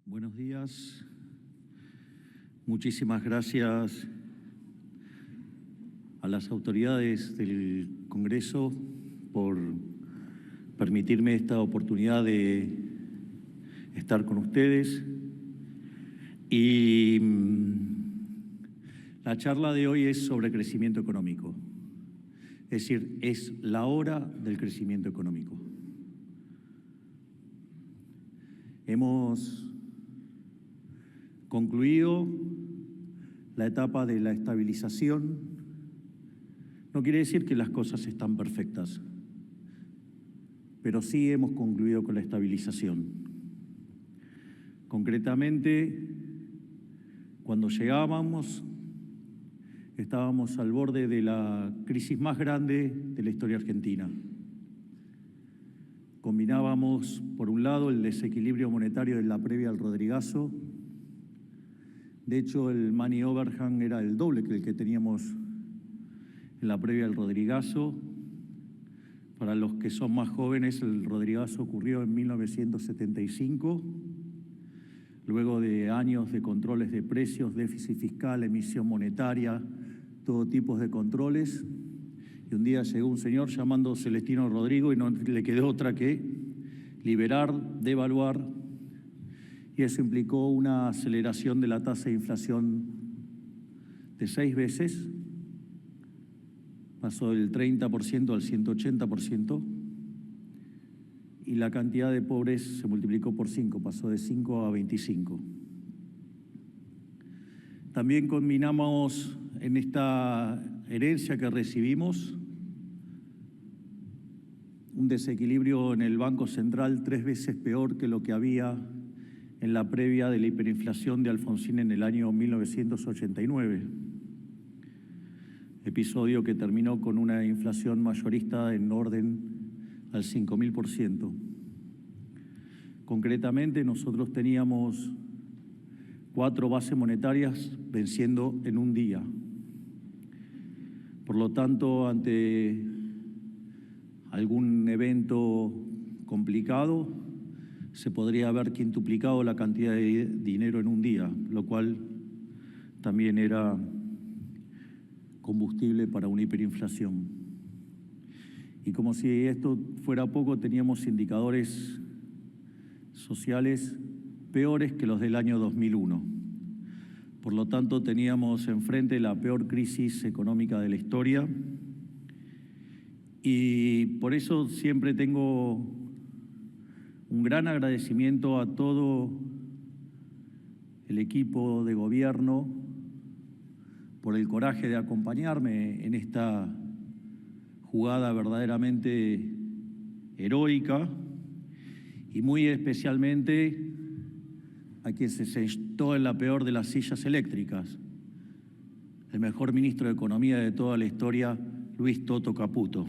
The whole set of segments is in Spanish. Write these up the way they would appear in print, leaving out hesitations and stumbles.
Buenos días. Muchísimas gracias a las autoridades del Congreso por permitirme esta oportunidad de estar con ustedes. Y la charla de hoy es sobre crecimiento económico. Es decir, es la hora del crecimiento económico. Hemos concluido la etapa de la estabilización. No quiere decir que las cosas están perfectas, pero sí hemos concluido con la estabilización. Concretamente, cuando llegábamos, estábamos al borde de la crisis más grande de la historia argentina. Combinábamos, por un lado, el desequilibrio monetario de la previa al Rodrigazo. De hecho, el money overhang era el doble que el que teníamos en la previa al Rodrigazo. Para los que son más jóvenes, el Rodrigazo ocurrió en 1975, luego de años de controles de precios, déficit fiscal, emisión monetaria, todo tipo de controles. Y un día llegó un señor llamado Celestino Rodrigo y no le quedó otra que liberar, devaluar, y eso implicó una aceleración de la tasa de inflación de 6 veces, pasó del 30% al 180%, y la cantidad de pobres se multiplicó por 5, pasó de 5 a 25. También combinamos en esta herencia que recibimos un desequilibrio en el Banco Central 3 veces peor que lo que había en la previa de la hiperinflación de Alfonsín en el año 1989. Episodio que terminó con una inflación mayorista en orden al 5.000%. Concretamente, nosotros teníamos 4 bases monetarias venciendo en un día. Por lo tanto, ante algún evento complicado, se podría haber quintuplicado la cantidad de dinero en un día, lo cual también era combustible para una hiperinflación. Y como si esto fuera poco, teníamos indicadores sociales peores que los del año 2001. Por lo tanto, teníamos enfrente la peor crisis económica de la historia. Y por eso siempre tengo un gran agradecimiento a todo el equipo de gobierno por el coraje de acompañarme en esta jugada verdaderamente heroica, y muy especialmente a quien se sentó en la peor de las sillas eléctricas, el mejor ministro de Economía de toda la historia, Luis Toto Caputo.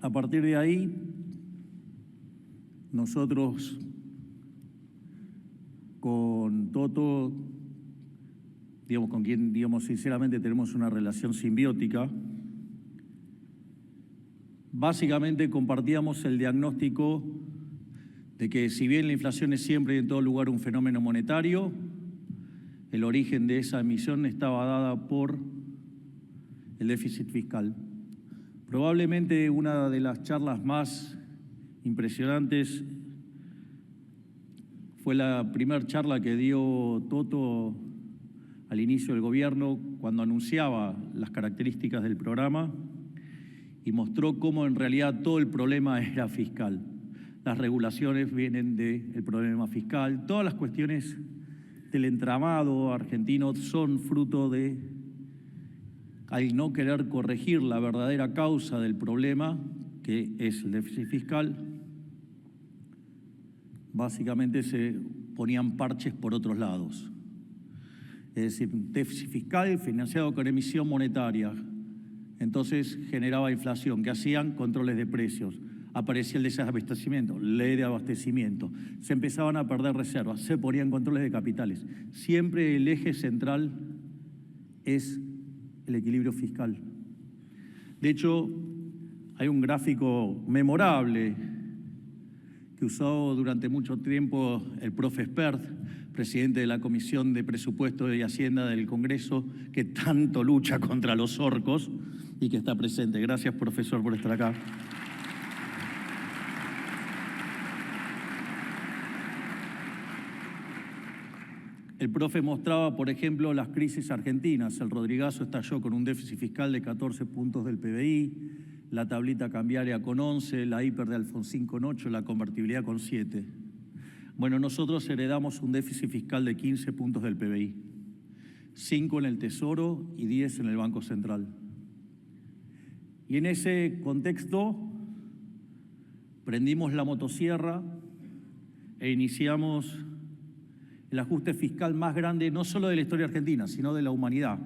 A partir de ahí, nosotros con Toto, con quien, sinceramente tenemos una relación simbiótica, básicamente compartíamos el diagnóstico de que si bien la inflación es siempre y en todo lugar un fenómeno monetario, el origen de esa emisión estaba dada por el déficit fiscal. Probablemente una de las charlas más impresionantes fue la primera charla que dio Toto al inicio del gobierno, cuando anunciaba las características del programa y mostró cómo en realidad todo el problema era fiscal. Las regulaciones vienen del problema fiscal, todas las cuestiones del entramado argentino son fruto de al no querer corregir la verdadera causa del problema, que es el déficit fiscal. Básicamente se ponían parches por otros lados. Es decir, déficit fiscal financiado con emisión monetaria. Entonces generaba inflación. ¿Qué hacían? Controles de precios. Aparecía el desabastecimiento, ley de abastecimiento. Se empezaban a perder reservas, se ponían controles de capitales. Siempre el eje central es el equilibrio fiscal. De hecho, hay un gráfico memorable que usó durante mucho tiempo el profe Espert, presidente de la Comisión de Presupuesto y Hacienda del Congreso, que tanto lucha contra los orcos y que está presente. Gracias, profesor, por estar acá. El profe mostraba, por ejemplo, las crisis argentinas. El Rodrigazo estalló con un déficit fiscal de 14 puntos del PBI, la tablita cambiaria con 11, la hiper de Alfonsín con 8, la convertibilidad con 7. Bueno, nosotros heredamos un déficit fiscal de 15 puntos del PBI, 5 en el Tesoro y 10 en el Banco Central. Y en ese contexto prendimos la motosierra e iniciamos el ajuste fiscal más grande, no solo de la historia argentina, sino de la humanidad.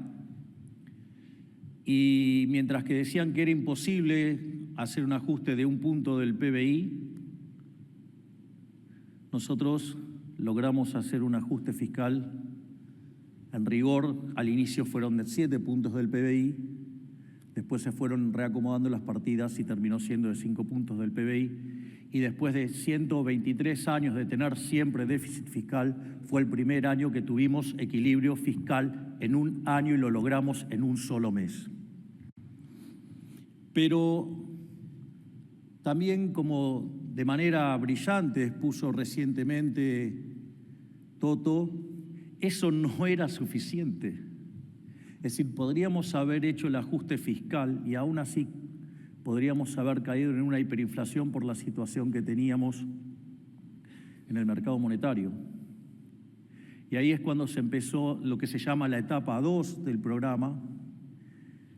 Y mientras que decían que era imposible hacer un ajuste de 1 punto del PBI, nosotros logramos hacer un ajuste fiscal. En rigor, al inicio fueron de 7 puntos del PBI, después se fueron reacomodando las partidas y terminó siendo de 5 puntos del PBI. Y después de 123 años de tener siempre déficit fiscal, fue el primer año que tuvimos equilibrio fiscal en un año y lo logramos en un solo mes. Pero también, como de manera brillante expuso recientemente Toto, eso no era suficiente. Es decir, podríamos haber hecho el ajuste fiscal y aún así podríamos haber caído en una hiperinflación por la situación que teníamos en el mercado monetario. Y ahí es cuando se empezó lo que se llama la etapa 2 del programa,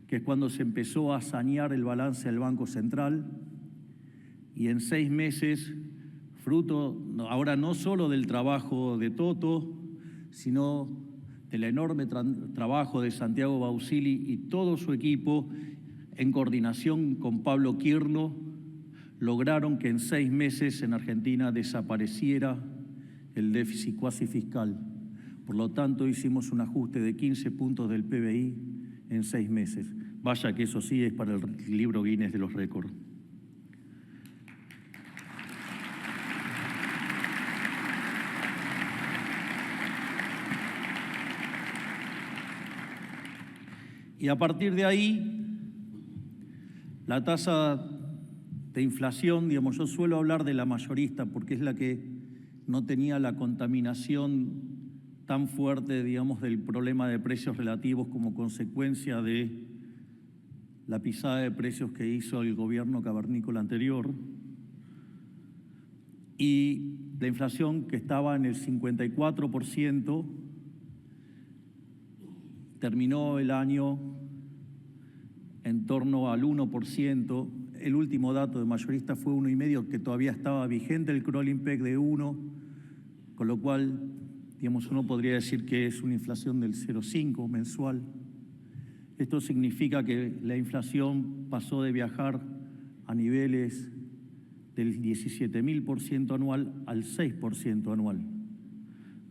que es cuando se empezó a sanear el balance del Banco Central, y en 6 meses, fruto ahora no solo del trabajo de Toto, sino del enorme trabajo de Santiago Bausili y todo su equipo, en coordinación con Pablo Quirno, lograron que en 6 meses en Argentina desapareciera el déficit cuasi fiscal. Por lo tanto, hicimos un ajuste de 15 puntos del PBI en 6 meses. Vaya que eso sí es para el libro Guinness de los récords. Y a partir de ahí, la tasa de inflación, digamos, yo suelo hablar de la mayorista porque es la que no tenía la contaminación tan fuerte, digamos, del problema de precios relativos como consecuencia de la pisada de precios que hizo el gobierno cavernícola anterior. Y la inflación, que estaba en el 54%, terminó el año en torno al 1%. El último dato de mayorista fue 1,5%, que todavía estaba vigente el crawling peg de 1, con lo cual, digamos, uno podría decir que es una inflación del 0,5 mensual. Esto significa que la inflación pasó de viajar a niveles del 17.000% anual al 6% anual.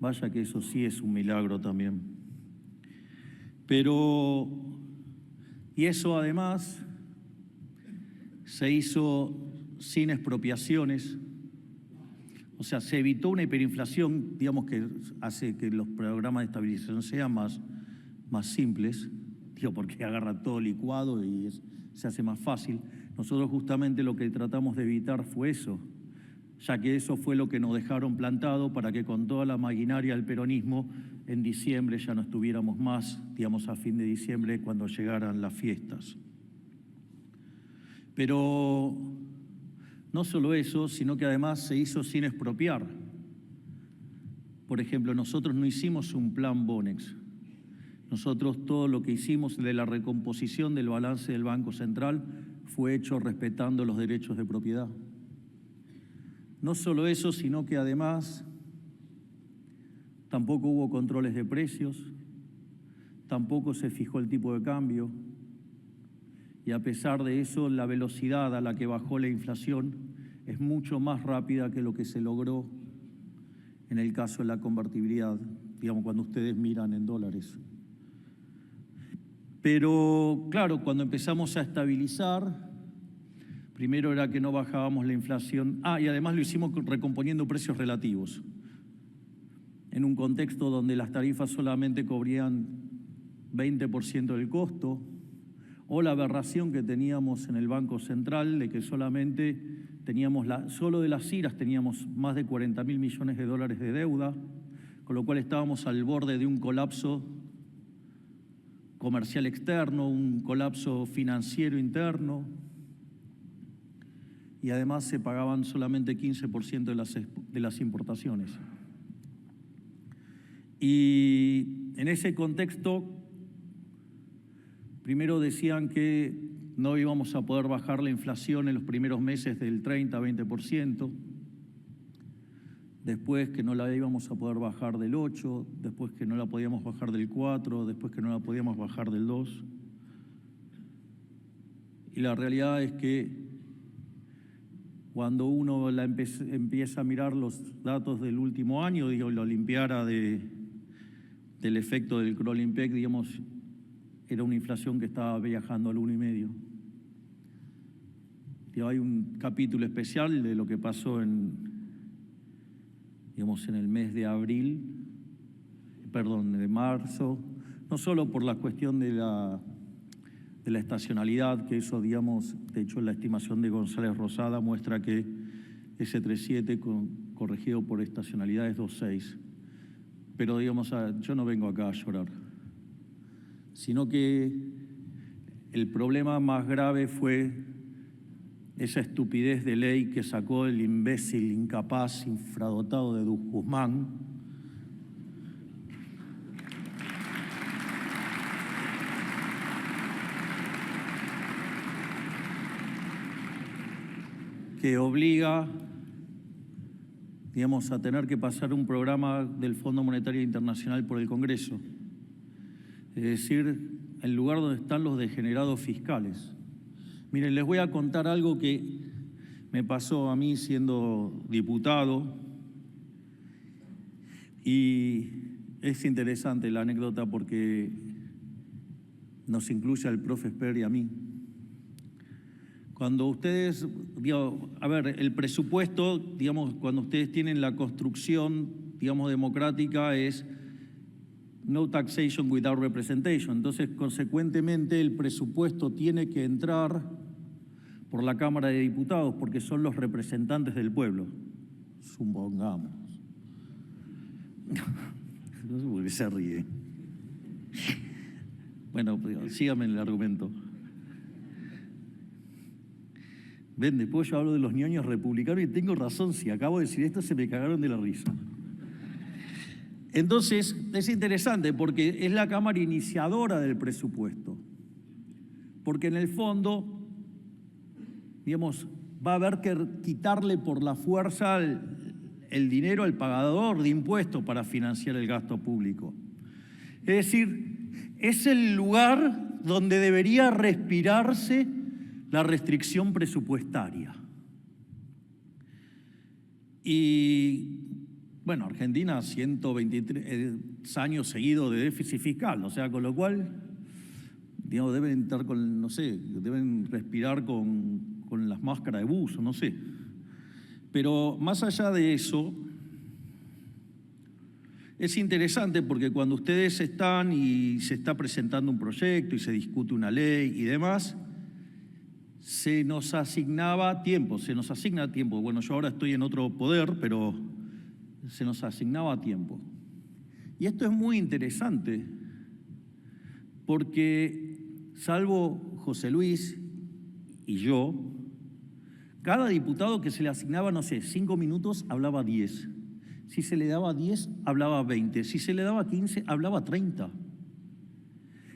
Vaya que eso sí es un milagro también. Pero, y eso además se hizo sin expropiaciones, o sea, se evitó una hiperinflación, digamos, que hace que los programas de estabilización sean más simples, digo, porque agarra todo licuado y se hace más fácil. Nosotros justamente lo que tratamos de evitar fue eso, ya que eso fue lo que nos dejaron plantado para que con toda la maquinaria del peronismo en diciembre ya no estuviéramos más, digamos, a fin de diciembre cuando llegaran las fiestas. Pero no solo eso, sino que además se hizo sin expropiar. Por ejemplo, nosotros no hicimos un plan Bonex. Nosotros todo lo que hicimos de la recomposición del balance del Banco Central fue hecho respetando los derechos de propiedad. No solo eso, sino que además tampoco hubo controles de precios, tampoco se fijó el tipo de cambio, y a pesar de eso, la velocidad a la que bajó la inflación es mucho más rápida que lo que se logró en el caso de la convertibilidad, digamos, cuando ustedes miran en dólares. Pero, claro, cuando empezamos a estabilizar, primero era que no bajábamos la inflación. Y además lo hicimos recomponiendo precios relativos. En un contexto donde las tarifas solamente cubrían 20% del costo, o la aberración que teníamos en el Banco Central de que solamente teníamos, solo de las IRAs teníamos más de 40.000 millones de dólares de deuda, con lo cual estábamos al borde de un colapso comercial externo, un colapso financiero interno, y además se pagaban solamente 15% de las importaciones. Y en ese contexto, primero decían que no íbamos a poder bajar la inflación en los primeros meses del 30 a 20%, después que no la íbamos a poder bajar del 8%, después que no la podíamos bajar del 4%, después que no la podíamos bajar del 2%. Y la realidad es que cuando uno empieza a mirar los datos del último año, digo, la olimpiada del efecto del Kroll-Impec, digamos, era una inflación que estaba viajando al 1,5%. Hay un capítulo especial de lo que pasó en el mes de de marzo, no solo por la cuestión de la estacionalidad, que eso, digamos, de hecho la estimación de González Rosada muestra que ese 3,7 corregido por estacionalidad es 2,6. Pero, digamos, yo no vengo acá a llorar, sino que el problema más grave fue esa estupidez de ley que sacó el imbécil, incapaz, infradotado de Guzmán, que obliga, digamos, a tener que pasar un programa del Fondo Monetario Internacional por el Congreso. Es decir, el lugar donde están los degenerados fiscales. Miren, les voy a contar algo que me pasó a mí siendo diputado, y es interesante la anécdota porque nos incluye al profe Esper y a mí. Cuando ustedes, el presupuesto, digamos, cuando ustedes tienen la construcción, digamos, democrática es no taxation without representation. Entonces, consecuentemente, el presupuesto tiene que entrar por la Cámara de Diputados porque son los representantes del pueblo. Supongamos. No sé por qué se ríe. Bueno, síganme en el argumento. Ven, después yo hablo de los ñoños republicanos y tengo razón. Si acabo de decir esto, se me cagaron de la risa. Entonces, es interesante porque es la Cámara iniciadora del presupuesto. Porque en el fondo, digamos, va a haber que quitarle por la fuerza el dinero al pagador de impuestos para financiar el gasto público. Es decir, es el lugar donde debería respirarse la restricción presupuestaria. Y, bueno, Argentina 123 años seguidos de déficit fiscal, o sea, con lo cual, digamos, deben estar con, no sé, deben respirar con las máscaras de buzo, no sé. Pero más allá de eso, es interesante porque cuando ustedes están y se está presentando un proyecto y se discute una ley y demás, se nos asigna tiempo. Bueno, yo ahora estoy en otro poder, pero se nos asignaba tiempo. Y esto es muy interesante porque, salvo José Luis y yo, cada diputado que se le asignaba, no sé, 5 minutos, hablaba 10. Si se le daba 10, hablaba 20. Si se le daba 15, hablaba 30.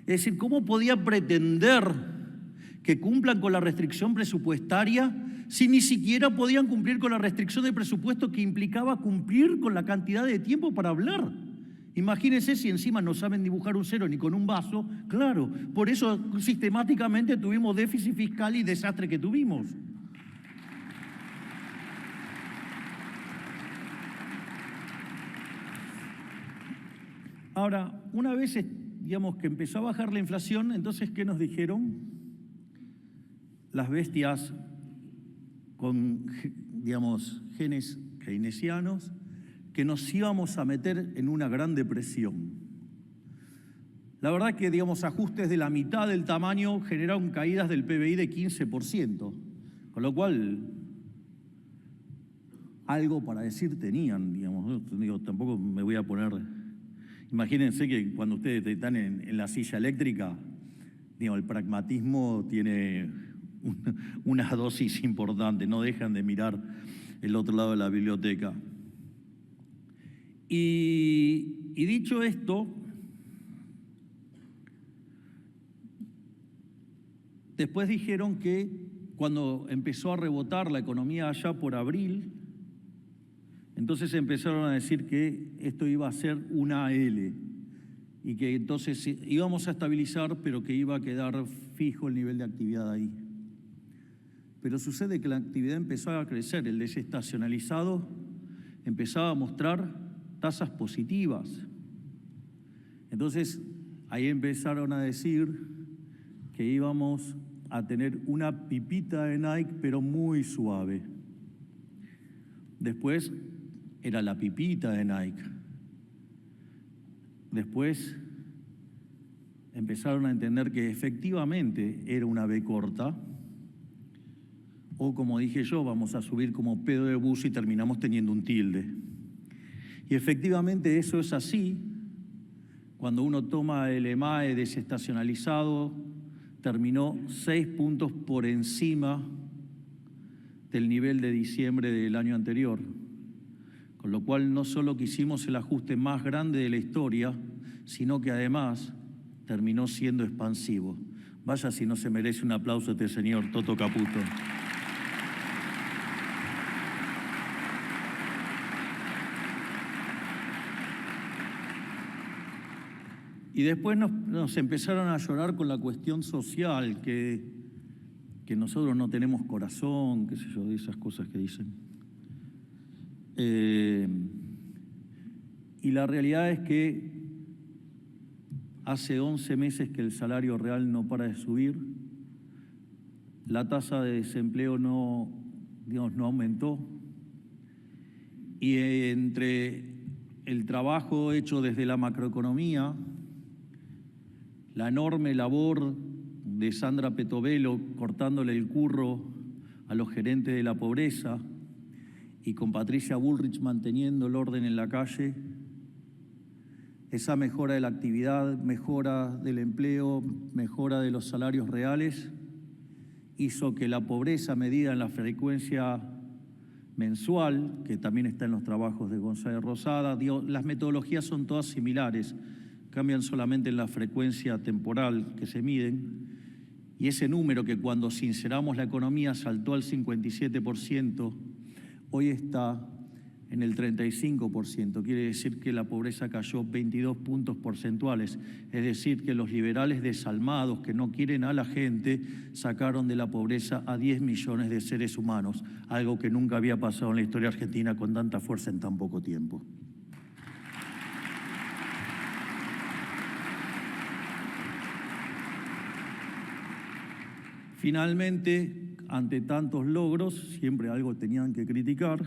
Es decir, ¿cómo podía pretender que cumplan con la restricción presupuestaria si ni siquiera podían cumplir con la restricción de presupuesto que implicaba cumplir con la cantidad de tiempo para hablar? Imagínense si encima no saben dibujar un cero ni con un vaso. Claro, por eso sistemáticamente tuvimos déficit fiscal y desastre que tuvimos. Ahora, una vez, digamos, que empezó a bajar la inflación, entonces, ¿qué nos dijeron? Las bestias con, digamos, genes keynesianos, que nos íbamos a meter en una gran depresión. La verdad que, digamos, ajustes de la mitad del tamaño generaron caídas del PBI de 15%, con lo cual algo para decir tenían, digamos, ¿no? Digo, tampoco me voy a poner... Imagínense que cuando ustedes están en la silla eléctrica, digo, el pragmatismo tiene una dosis importante, no dejan de mirar el otro lado de la biblioteca. Y dicho esto, después dijeron que cuando empezó a rebotar la economía allá por abril, entonces empezaron a decir que esto iba a ser una L y que entonces íbamos a estabilizar, pero que iba a quedar fijo el nivel de actividad ahí. Pero sucede que la actividad empezó a crecer, el desestacionalizado empezaba a mostrar tasas positivas. Entonces, ahí empezaron a decir que íbamos a tener una pipita de Nike, pero muy suave. Después era la pipita de Nike. Después empezaron a entender que efectivamente era una B corta, o como dije yo, vamos a subir como pedo de bus y terminamos teniendo un tilde. Y efectivamente eso es así. Cuando uno toma el EMAE desestacionalizado, terminó 6 puntos por encima del nivel de diciembre del año anterior. Con lo cual no solo que hicimos el ajuste más grande de la historia, sino que además terminó siendo expansivo. Vaya si no se merece un aplauso este señor Toto Caputo. Y después nos empezaron a llorar con la cuestión social, que nosotros no tenemos corazón, qué sé yo, de esas cosas que dicen. Y la realidad es que hace 11 meses que el salario real no para de subir, la tasa de desempleo no aumentó, y entre el trabajo hecho desde la macroeconomía, la enorme labor de Sandra Petovelo cortándole el curro a los gerentes de la pobreza y con Patricia Bullrich manteniendo el orden en la calle, esa mejora de la actividad, mejora del empleo, mejora de los salarios reales, hizo que la pobreza medida en la frecuencia mensual, que también está en los trabajos de González Rosada, las metodologías son todas similares, cambian solamente en la frecuencia temporal que se miden, y ese número que cuando sinceramos la economía saltó al 57%, hoy está en el 35%. Quiere decir que la pobreza cayó 22 puntos porcentuales, es decir, que los liberales desalmados que no quieren a la gente sacaron de la pobreza a 10 millones de seres humanos, algo que nunca había pasado en la historia argentina con tanta fuerza en tan poco tiempo. Finalmente, ante tantos logros, siempre algo tenían que criticar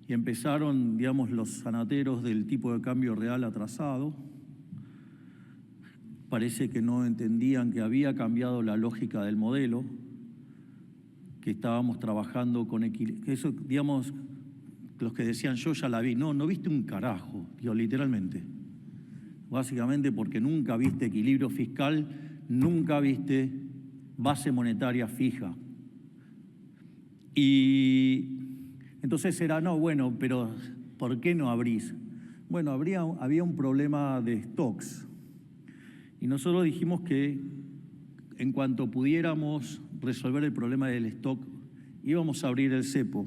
y empezaron, digamos, los sanateros del tipo de cambio real atrasado. Parece que no entendían que había cambiado la lógica del modelo, que estábamos trabajando con equilibrio. Eso, digamos, los que decían yo ya la vi. No viste un carajo, digo, literalmente. Básicamente porque nunca viste equilibrio fiscal, nunca viste base monetaria fija. Y entonces era, no, bueno, pero ¿por qué no abrís? Bueno, había un problema de stocks. Y nosotros dijimos que en cuanto pudiéramos resolver el problema del stock, íbamos a abrir el cepo.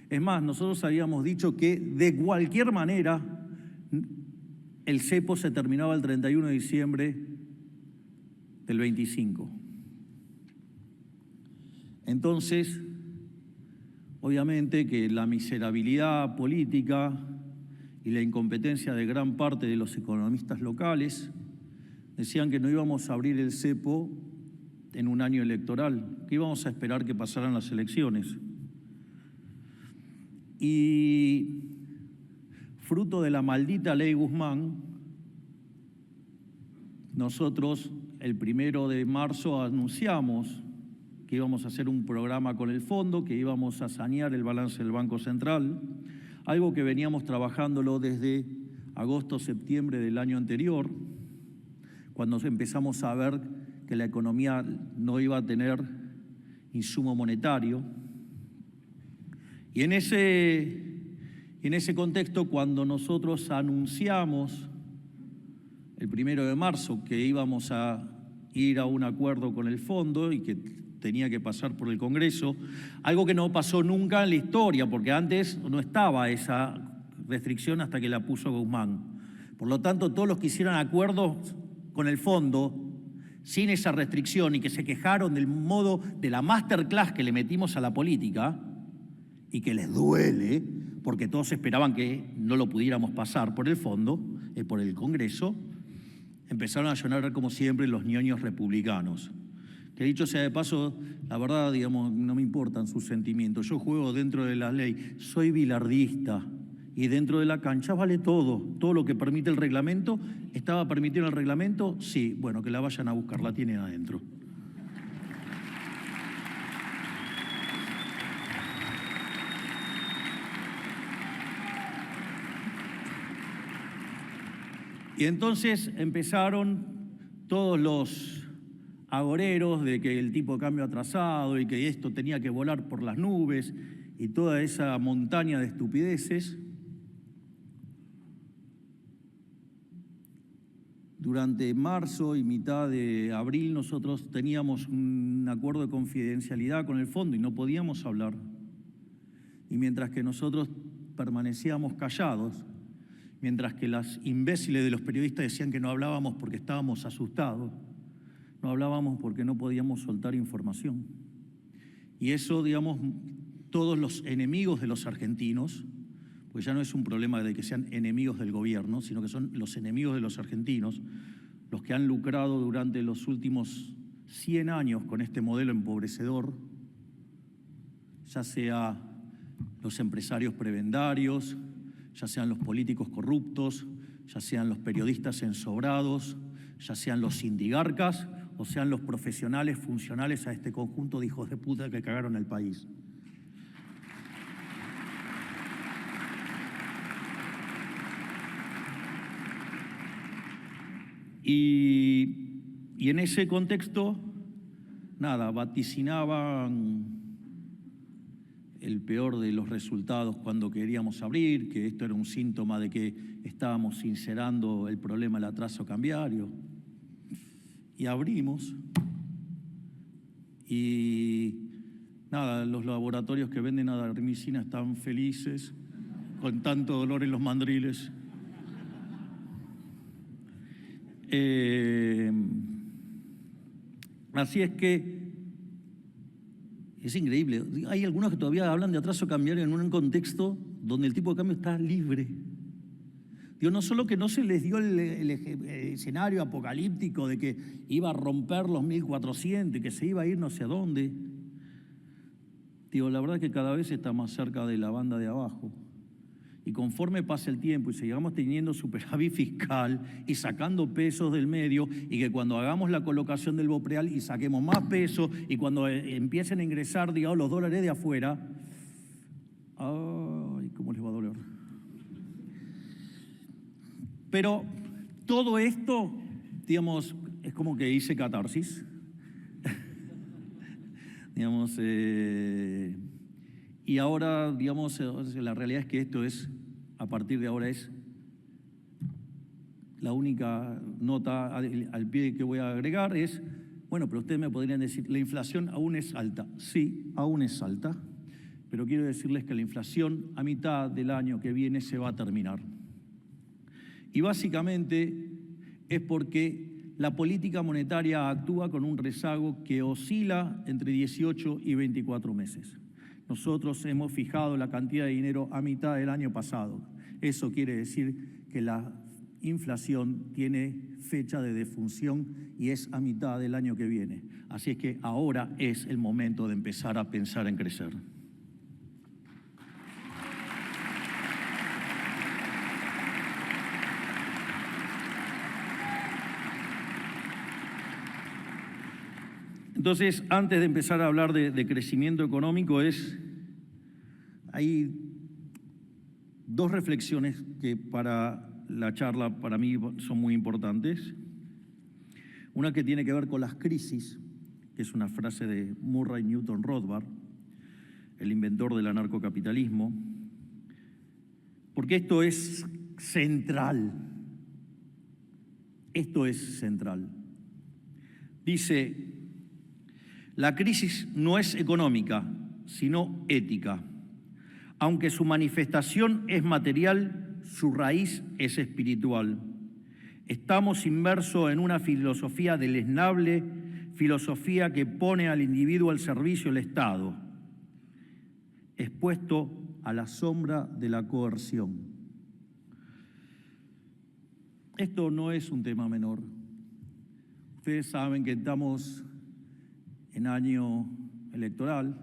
Es más, nosotros habíamos dicho que de cualquier manera el cepo se terminaba el 31 de diciembre del 25. Entonces, obviamente que la miserabilidad política y la incompetencia de gran parte de los economistas locales Decían que no íbamos a abrir el cepo en un año electoral, que íbamos a esperar que pasaran las elecciones. Y fruto de la maldita ley Guzmán, nosotros el 1 de marzo anunciamos que íbamos a hacer un programa con el fondo, que íbamos a sanear el balance del Banco Central, algo que veníamos trabajándolo desde agosto, septiembre del año anterior, cuando empezamos a ver que la economía no iba a tener insumo monetario. Y en ese contexto, cuando nosotros anunciamos el 1 de marzo que íbamos a ir a un acuerdo con el fondo y que tenía que pasar por el Congreso, algo que no pasó nunca en la historia, porque antes no estaba esa restricción hasta que la puso Guzmán. Por lo tanto, todos los que hicieron acuerdos con el fondo sin esa restricción y que se quejaron del modo de la masterclass que le metimos a la política y que les duele, porque todos esperaban que no lo pudiéramos pasar por el fondo, por el Congreso, empezaron a llorar como siempre los ñoños republicanos. Que dicho sea de paso, la verdad, digamos, no me importan sus sentimientos. Yo juego dentro de la ley, soy bilardista y dentro de la cancha vale todo. Todo lo que permite el reglamento, ¿estaba permitido en el reglamento? Sí, bueno, que la vayan a buscar, la tienen adentro. Y entonces empezaron todos los agoreros de que el tipo de cambio atrasado y que esto tenía que volar por las nubes y toda esa montaña de estupideces. Durante marzo y mitad de abril nosotros teníamos un acuerdo de confidencialidad con el fondo y no podíamos hablar. Y mientras que nosotros permanecíamos callados, mientras que las imbéciles de los periodistas decían que no hablábamos porque estábamos asustados, no hablábamos porque no podíamos soltar información. Y eso, digamos, todos los enemigos de los argentinos, pues ya no es un problema de que sean enemigos del gobierno, sino que son los enemigos de los argentinos, los que han lucrado durante los últimos 100 años con este modelo empobrecedor, ya sea los empresarios prebendarios, ya sean los políticos corruptos, ya sean los periodistas ensobrados, ya sean los sindigarcas o sean los profesionales funcionales a este conjunto de hijos de puta que cagaron el país. Y en ese contexto, nada, vaticinaban el peor de los resultados cuando queríamos abrir, que esto era un síntoma de que estábamos sincerando el problema del atraso cambiario. Y abrimos y nada, los laboratorios que venden adormicina están felices, con tanto dolor en los mandriles. Así es que es increíble. Hay algunos que todavía hablan de atraso cambiario en un contexto donde el tipo de cambio está libre. Digo, no solo que no se les dio el escenario apocalíptico de que iba a romper los 1400 y que se iba a ir no sé a dónde. Digo, la verdad es que cada vez está más cerca de la banda de abajo. Y conforme pasa el tiempo y sigamos teniendo superávit fiscal y sacando pesos del medio, y que cuando hagamos la colocación del Bopreal y saquemos más pesos, y cuando empiecen a ingresar, digamos, los dólares de afuera, ay, cómo les va a doler. Pero todo esto, digamos, es como que hice catarsis. Digamos, y ahora, digamos, la realidad es que esto es, a partir de ahora es la única nota al pie que voy a agregar es, bueno, pero ustedes me podrían decir, ¿la inflación aún es alta? Sí, aún es alta, pero quiero decirles que la inflación a mitad del año que viene se va a terminar. Y básicamente es porque la política monetaria actúa con un rezago que oscila entre 18 y 24 meses. Nosotros hemos fijado la cantidad de dinero a mitad del año pasado. Eso quiere decir que la inflación tiene fecha de defunción y es a mitad del año que viene. Así es que ahora es el momento de empezar a pensar en crecer. Entonces, antes de empezar a hablar de crecimiento económico, hay dos reflexiones que para la charla para mí son muy importantes. Una que tiene que ver con las crisis, que es una frase de Murray Newton Rothbard, el inventor del anarcocapitalismo, porque esto es central. Esto es central. Dice: la crisis no es económica, sino ética. Aunque su manifestación es material, su raíz es espiritual. Estamos inmersos en una filosofía deleznable, filosofía que pone al individuo al servicio del Estado, expuesto a la sombra de la coerción. Esto no es un tema menor. Ustedes saben que estamos en año electoral.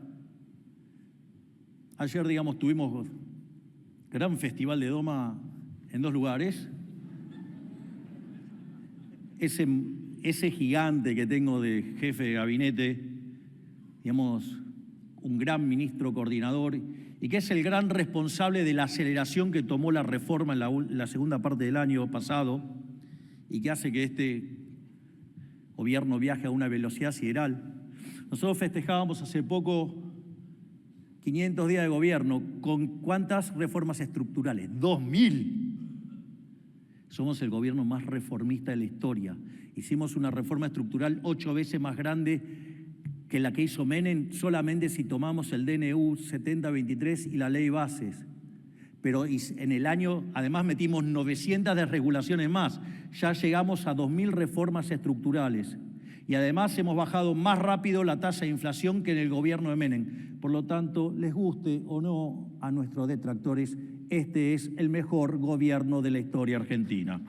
Ayer, tuvimos gran festival de Doma en 2 lugares. Ese gigante que tengo de jefe de gabinete, un gran ministro coordinador y que es el gran responsable de la aceleración que tomó la reforma en la segunda parte del año pasado y que hace que este gobierno viaje a una velocidad sideral. Nosotros festejábamos hace poco 500 días de gobierno. ¿Con cuántas reformas estructurales? 2.000. Somos el gobierno más reformista de la historia. Hicimos una reforma estructural 8 veces más grande que la que hizo Menem, solamente si tomamos el DNU 7023 y la ley bases. Pero en el año, además, metimos 900 desregulaciones más. Ya llegamos a 2.000 reformas estructurales. Y además hemos bajado más rápido la tasa de inflación que en el gobierno de Menem. Por lo tanto, les guste o no a nuestros detractores, este es el mejor gobierno de la historia argentina.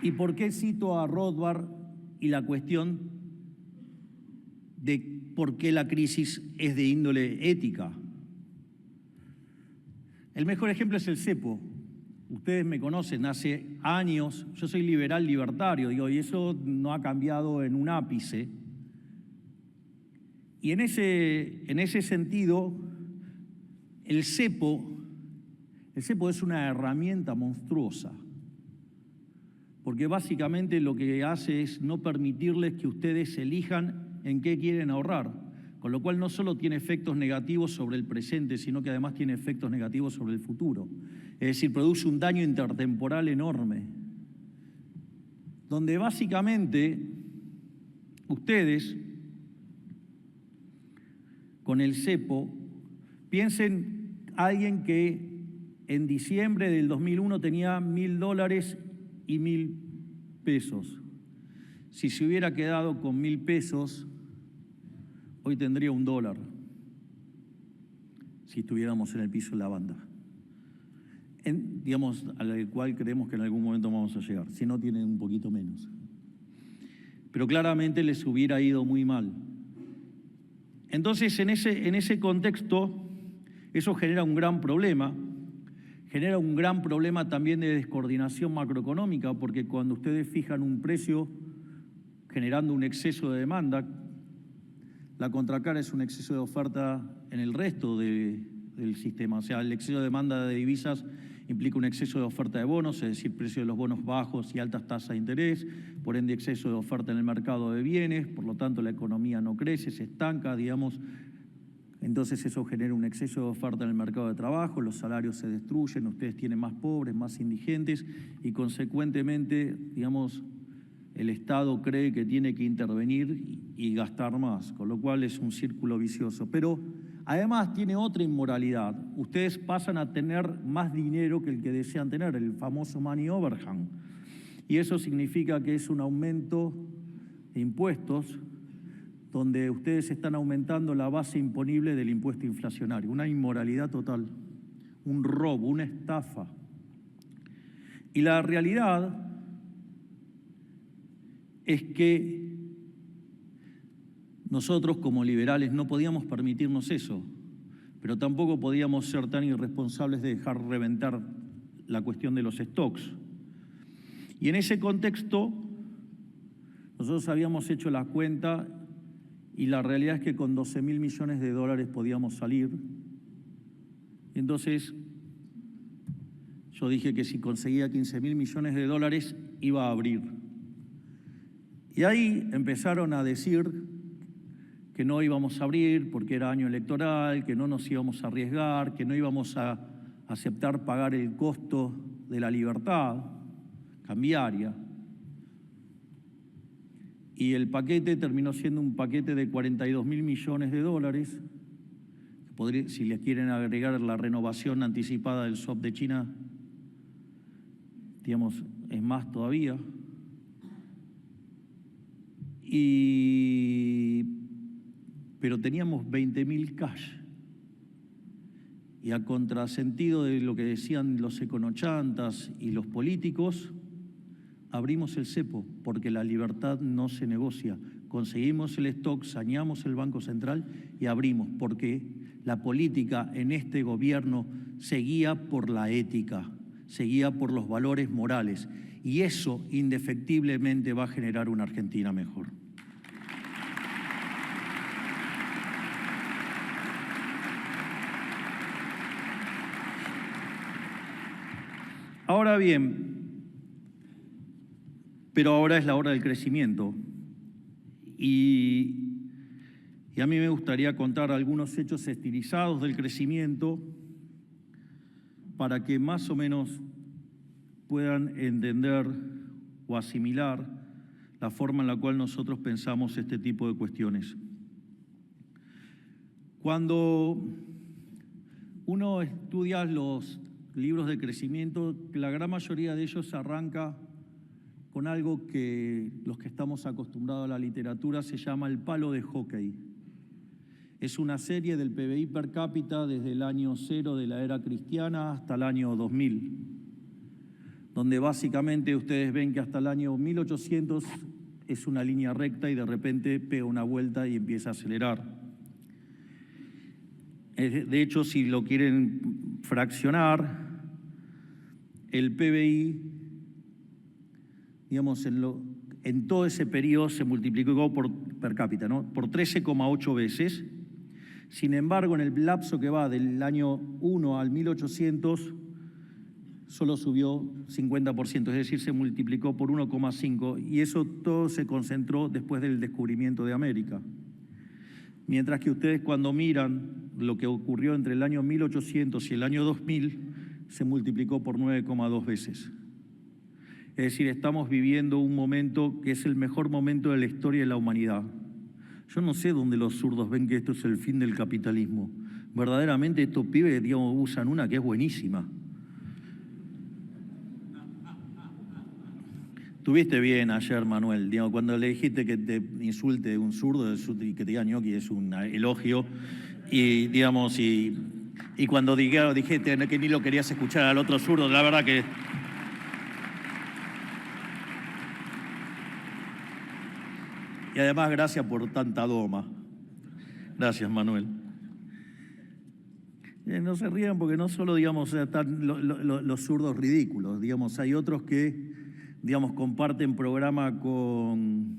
¿Y por qué cito a Rothbard y la cuestión de por qué la crisis es de índole ética? El mejor ejemplo es el cepo. Ustedes me conocen, hace años, yo soy liberal libertario, y eso no ha cambiado en un ápice. Y en ese sentido, el cepo es una herramienta monstruosa, porque básicamente lo que hace es no permitirles que ustedes elijan en qué quieren ahorrar. Con lo cual no solo tiene efectos negativos sobre el presente, sino que además tiene efectos negativos sobre el futuro. Es decir, produce un daño intertemporal enorme, donde básicamente ustedes, con el cepo, piensen alguien que en diciembre del 2001 tenía $1.000 y 1.000 pesos. Si se hubiera quedado con 1.000 pesos, hoy tendría $1, si estuviéramos en el piso de la banda, al cual creemos que en algún momento vamos a llegar, si no tienen un poquito menos. Pero claramente les hubiera ido muy mal. Entonces, en ese contexto, eso genera un gran problema también de descoordinación macroeconómica, porque cuando ustedes fijan un precio generando un exceso de demanda, la contracara es un exceso de oferta en el resto del sistema. O sea, el exceso de demanda de divisas implica un exceso de oferta de bonos, es decir, precio de los bonos bajos y altas tasas de interés, por ende exceso de oferta en el mercado de bienes, por lo tanto la economía no crece, se estanca, entonces eso genera un exceso de oferta en el mercado de trabajo, los salarios se destruyen, ustedes tienen más pobres, más indigentes y consecuentemente, el Estado cree que tiene que intervenir y gastar más, con lo cual es un círculo vicioso. Pero además tiene otra inmoralidad. Ustedes pasan a tener más dinero que el que desean tener, el famoso money overhang. Y eso significa que es un aumento de impuestos donde ustedes están aumentando la base imponible del impuesto inflacionario, una inmoralidad total, un robo, una estafa. Y la realidad es que nosotros como liberales no podíamos permitirnos eso, pero tampoco podíamos ser tan irresponsables de dejar reventar la cuestión de los stocks. Y en ese contexto, nosotros habíamos hecho la cuenta y la realidad es que con 12.000 millones de dólares podíamos salir. Entonces, yo dije que si conseguía 15.000 millones de dólares, iba a abrir. Y ahí empezaron a decir que no íbamos a abrir porque era año electoral, que no nos íbamos a arriesgar, que no íbamos a aceptar pagar el costo de la libertad cambiaria. Y el paquete terminó siendo un paquete de 42.000 millones de dólares. Si les quieren agregar la renovación anticipada del swap de China, digamos, es más todavía. Pero teníamos 20.000 cash. Y a contrasentido de lo que decían los econochantas y los políticos, abrimos el cepo, porque la libertad no se negocia. Conseguimos el stock, saneamos el Banco Central y abrimos, porque la política en este gobierno seguía por la ética, seguía por los valores morales, y eso indefectiblemente va a generar una Argentina mejor. Ahora bien, pero ahora es la hora del crecimiento y a mí me gustaría contar algunos hechos estilizados del crecimiento para que más o menos puedan entender o asimilar la forma en la cual nosotros pensamos este tipo de cuestiones. Cuando uno estudia los libros de crecimiento, la gran mayoría de ellos arranca con algo que los que estamos acostumbrados a la literatura se llama el palo de hockey. Es una serie del PBI per cápita desde el año 0 de la era cristiana hasta el año 2000, donde básicamente ustedes ven que hasta el año 1800 es una línea recta y de repente pega una vuelta y empieza a acelerar. De hecho, si lo quieren fraccionar, el PBI, digamos, en todo ese periodo se multiplicó per cápita, ¿no? Por 13,8 veces. Sin embargo, en el lapso que va del año 1 al 1800, solo subió 50%, es decir, se multiplicó por 1,5, y eso todo se concentró después del descubrimiento de América. Mientras que ustedes cuando miran lo que ocurrió entre el año 1800 y el año 2000, se multiplicó por 9,2 veces. Es decir, estamos viviendo un momento que es el mejor momento de la historia de la humanidad. Yo no sé dónde los zurdos ven que esto es el fin del capitalismo. Verdaderamente estos pibes, digamos, usan una que es buenísima. Tuviste bien ayer, Manuel, digamos, cuando le dijiste que te insulte un zurdo y que te diga ñoqui es un elogio. Y, digamos, y cuando dijiste que ni lo querías escuchar al otro zurdo, la verdad que... Y además, gracias por tanta doma. Gracias, Manuel. No se rían porque no solo, digamos, están los zurdos ridículos, digamos, hay otros que, digamos, comparten programa con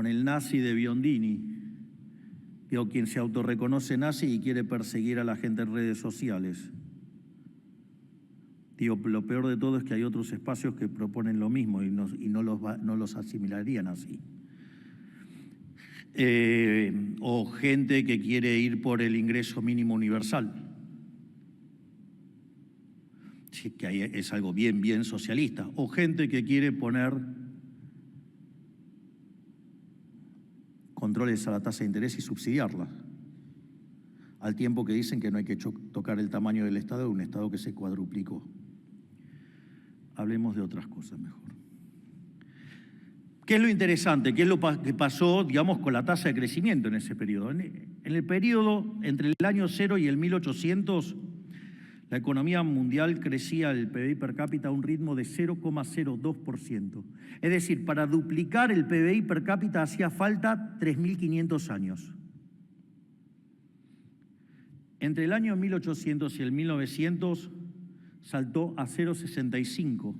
el nazi de Biondini, digo, quien se autorreconoce nazi y quiere perseguir a la gente en redes sociales. Digo, lo peor de todo es que hay otros espacios que proponen lo mismo y no los asimilarían así. O gente que quiere ir por el ingreso mínimo universal. Sí, que ahí es algo bien socialista. O gente que quiere poner controles a la tasa de interés y subsidiarla, al tiempo que dicen que no hay que tocar el tamaño del Estado, de un Estado que se cuadruplicó. Hablemos de otras cosas mejor. ¿Qué es lo interesante? ¿Qué es lo que pasó, digamos, con la tasa de crecimiento en ese periodo? En el periodo entre el año 0 y el 1800, la economía mundial crecía el PBI per cápita a un ritmo de 0,02%. Es decir, para duplicar el PBI per cápita hacía falta 3.500 años. Entre el año 1800 y el 1900 saltó a 0,65.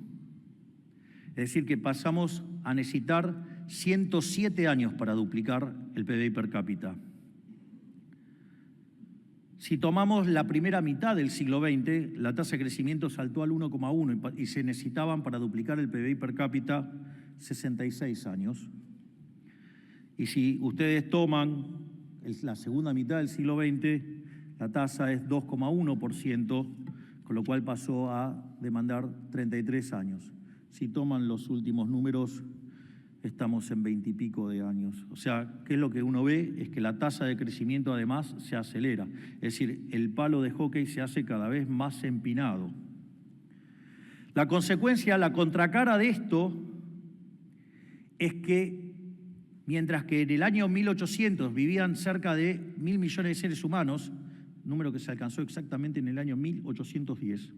Es decir, que pasamos a necesitar 107 años para duplicar el PBI per cápita. Si tomamos la primera mitad del siglo XX, la tasa de crecimiento saltó al 1,1 y se necesitaban para duplicar el PBI per cápita 66 años. Y si ustedes toman la segunda mitad del siglo XX, la tasa es 2,1%, con lo cual pasó a demandar 33 años. Si toman los últimos números, estamos en 20 y pico de años. O sea, ¿qué es lo que uno ve? Es que la tasa de crecimiento además se acelera. Es decir, el palo de hockey se hace cada vez más empinado. La consecuencia, la contracara de esto, es que mientras que en el año 1800 vivían cerca de 1.000 millones de seres humanos, número que se alcanzó exactamente en el año 1810,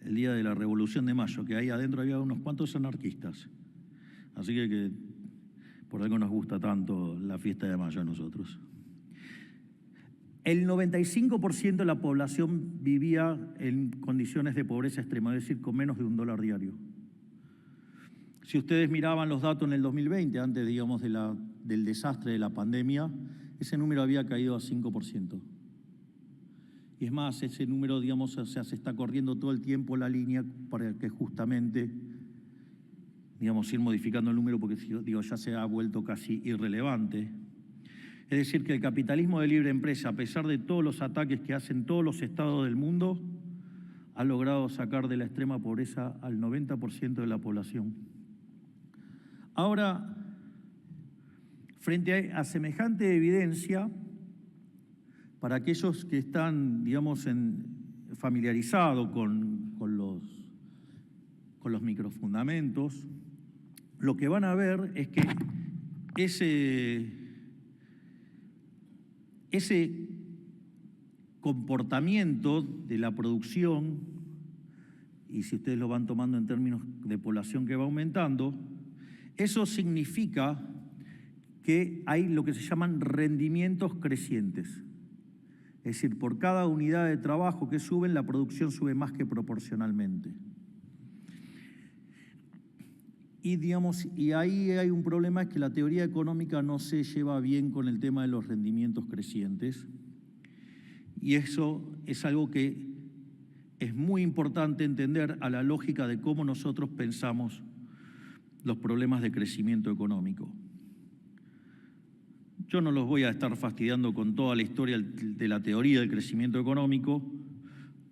el día de la Revolución de Mayo, que ahí adentro había unos cuantos anarquistas. Así que por algo nos gusta tanto la fiesta de mayo a nosotros. El 95% de la población vivía en condiciones de pobreza extrema, es decir, con menos de $1 diario. Si ustedes miraban los datos en el 2020, antes, digamos, del desastre de la pandemia, ese número había caído a 5%. Y es más, ese número, digamos, o sea, se está corriendo todo el tiempo la línea para que justamente, digamos, ir modificando el número porque, digo, ya se ha vuelto casi irrelevante. Es decir, que el capitalismo de libre empresa, a pesar de todos los ataques que hacen todos los estados del mundo, ha logrado sacar de la extrema pobreza al 90% de la población. Ahora, frente a semejante evidencia, para aquellos que están, digamos, familiarizados con los microfundamentos, lo que van a ver es que ese comportamiento de la producción, y si ustedes lo van tomando en términos de población que va aumentando, eso significa que hay lo que se llaman rendimientos crecientes. Es decir, por cada unidad de trabajo que suben, la producción sube más que proporcionalmente. Y, digamos, y ahí hay un problema, es que la teoría económica no se lleva bien con el tema de los rendimientos crecientes. Y eso es algo que es muy importante entender a la lógica de cómo nosotros pensamos los problemas de crecimiento económico. Yo no los voy a estar fastidiando con toda la historia de la teoría del crecimiento económico.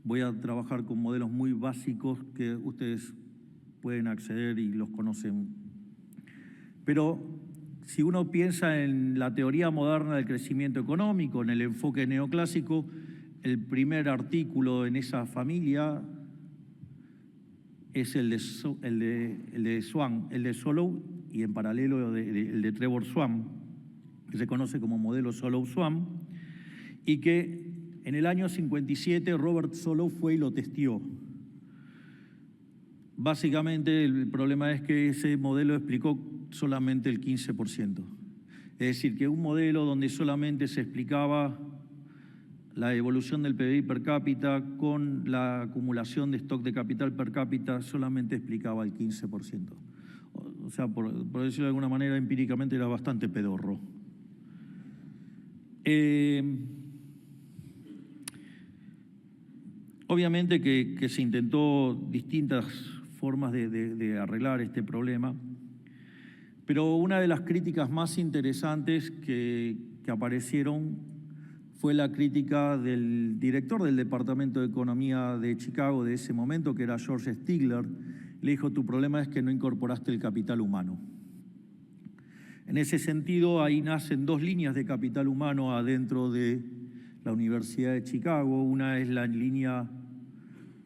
Voy a trabajar con modelos muy básicos que ustedes pueden acceder y los conocen. Pero si uno piensa en la teoría moderna del crecimiento económico, en el enfoque neoclásico, el primer artículo en esa familia es el de Swan, el de Solow, y en paralelo el de Trevor Swan, que se conoce como modelo Solow-Swan, y que en el año 57 Robert Solow fue y lo testeó. Básicamente el problema es que ese modelo explicó solamente el 15%. Es decir, que un modelo donde solamente se explicaba la evolución del PBI per cápita con la acumulación de stock de capital per cápita solamente explicaba el 15%. O sea, por decirlo de alguna manera, empíricamente era bastante pedorro. Obviamente que se intentó distintas formas de arreglar este problema, pero una de las críticas más interesantes que aparecieron fue la crítica del director del Departamento de Economía de Chicago de ese momento, que era George Stigler. Le dijo: tu problema es que no incorporaste el capital humano. En ese sentido, ahí nacen dos líneas de capital humano adentro de la Universidad de Chicago. Una es la línea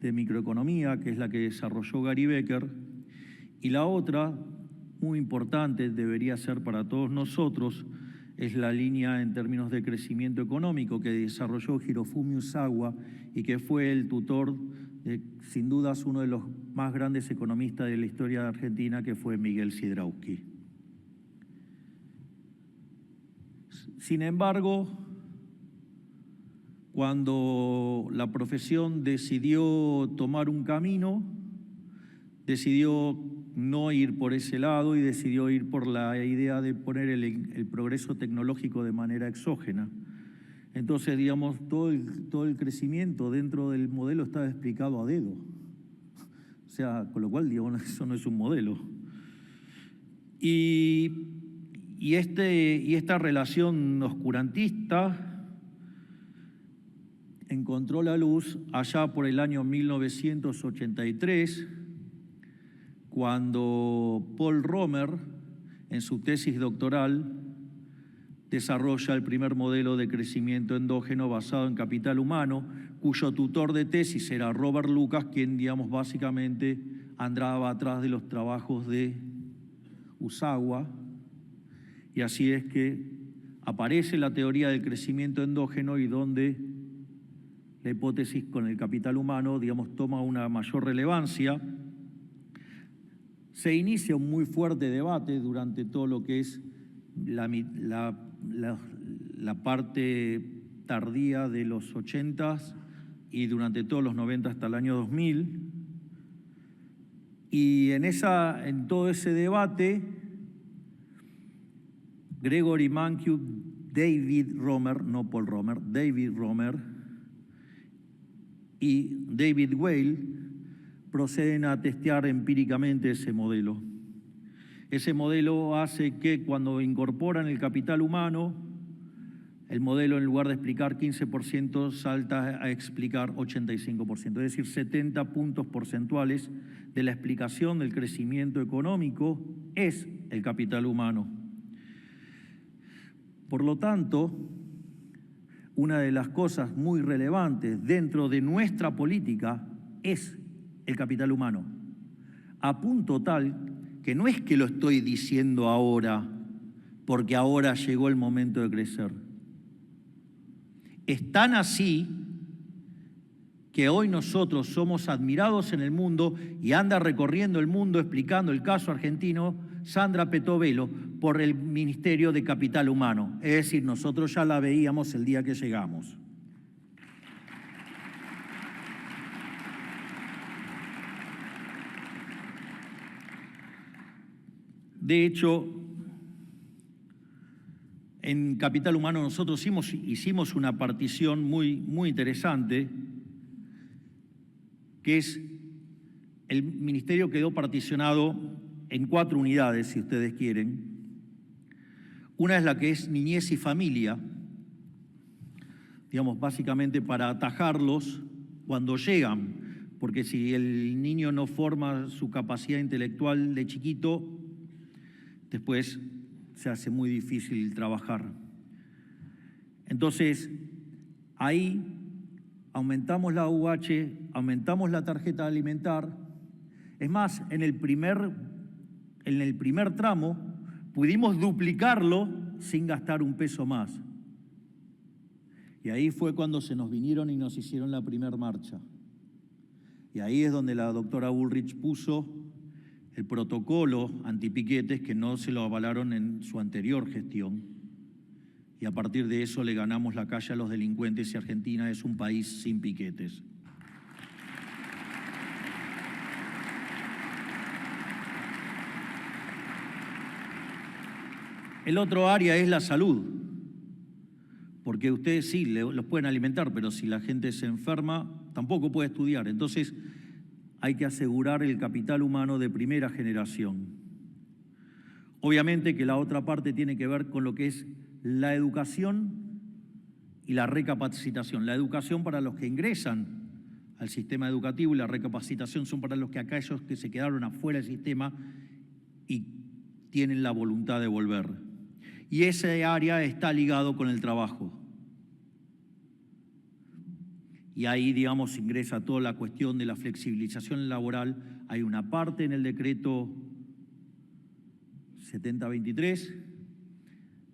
de microeconomía, que es la que desarrolló Gary Becker, y la otra, muy importante, debería ser para todos nosotros, es la línea en términos de crecimiento económico que desarrolló Hirofumi Usawa y que fue el tutor de, sin dudas, uno de los más grandes economistas de la historia de Argentina, que fue Miguel Sidrausky. Sin embargo, cuando la profesión decidió tomar un camino, decidió no ir por ese lado y decidió ir por la idea de poner el progreso tecnológico de manera exógena. Entonces, digamos, todo el crecimiento dentro del modelo está explicado a dedo. O sea, con lo cual, digamos, eso no es un modelo. Y esta relación oscurantista encontró la luz allá por el año 1983, cuando Paul Romer, en su tesis doctoral, desarrolla el primer modelo de crecimiento endógeno basado en capital humano, cuyo tutor de tesis era Robert Lucas, quien, digamos, básicamente andaba atrás de los trabajos de Usawa. Y así es que aparece la teoría del crecimiento endógeno y donde la hipótesis con el capital humano, digamos, toma una mayor relevancia. Se inicia un muy fuerte debate durante todo lo que es la parte tardía de los 80s y durante todos los 90 hasta el año 2000. Y en todo ese debate, Gregory Mankiw, David Romer, no Paul Romer, David Romer y David Weil proceden a testear empíricamente ese modelo. Ese modelo hace que cuando incorporan el capital humano, el modelo en lugar de explicar 15% salta a explicar 85%, es decir, 70 puntos porcentuales de la explicación del crecimiento económico es el capital humano. Por lo tanto, una de las cosas muy relevantes dentro de nuestra política es el capital humano, a punto tal que no es que lo estoy diciendo ahora porque ahora llegó el momento de crecer. Es tan así que hoy nosotros somos admirados en el mundo y anda recorriendo el mundo explicando el caso argentino Sandra Petovelo por el Ministerio de Capital Humano. Es decir, nosotros ya la veíamos el día que llegamos. De hecho, en Capital Humano nosotros hicimos una partición muy interesante, que es el ministerio quedó particionado en 4 unidades, si ustedes quieren. Una es la que es niñez y familia, digamos, básicamente para atajarlos cuando llegan, porque si el niño no forma su capacidad intelectual de chiquito, después se hace muy difícil trabajar. Entonces, ahí aumentamos la UH, aumentamos la tarjeta alimentar. Es más, en el primer tramo pudimos duplicarlo sin gastar un peso más. Y ahí fue cuando se nos vinieron y nos hicieron la primera marcha. Y ahí es donde la doctora Bullrich puso el protocolo antipiquetes que no se lo avalaron en su anterior gestión. Y a partir de eso le ganamos la calle a los delincuentes y Argentina es un país sin piquetes. El otro área es la salud, porque ustedes sí los pueden alimentar, pero si la gente se enferma, tampoco puede estudiar. Entonces, hay que asegurar el capital humano de primera generación. Obviamente que la otra parte tiene que ver con lo que es la educación y la recapacitación. La educación para los que ingresan al sistema educativo y la recapacitación son para los que aquellos que se quedaron afuera del sistema y tienen la voluntad de volver. Y ese área está ligado con el trabajo. y ahí, digamos, ingresa toda la cuestión de la flexibilización laboral. Hay una parte en el decreto 7023.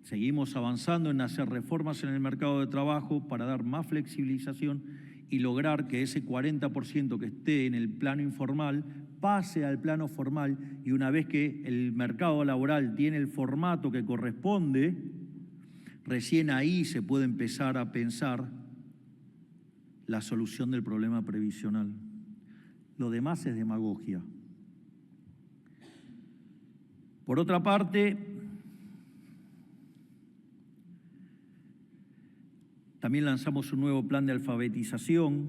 Seguimos avanzando en hacer reformas en el mercado de trabajo para dar más flexibilización y lograr que ese 40% que esté en el plano informal pase al plano formal, y una vez que el mercado laboral tiene el formato que corresponde, recién ahí se puede empezar a pensar la solución del problema previsional. Lo demás es demagogia. Por otra parte, también lanzamos un nuevo plan de alfabetización.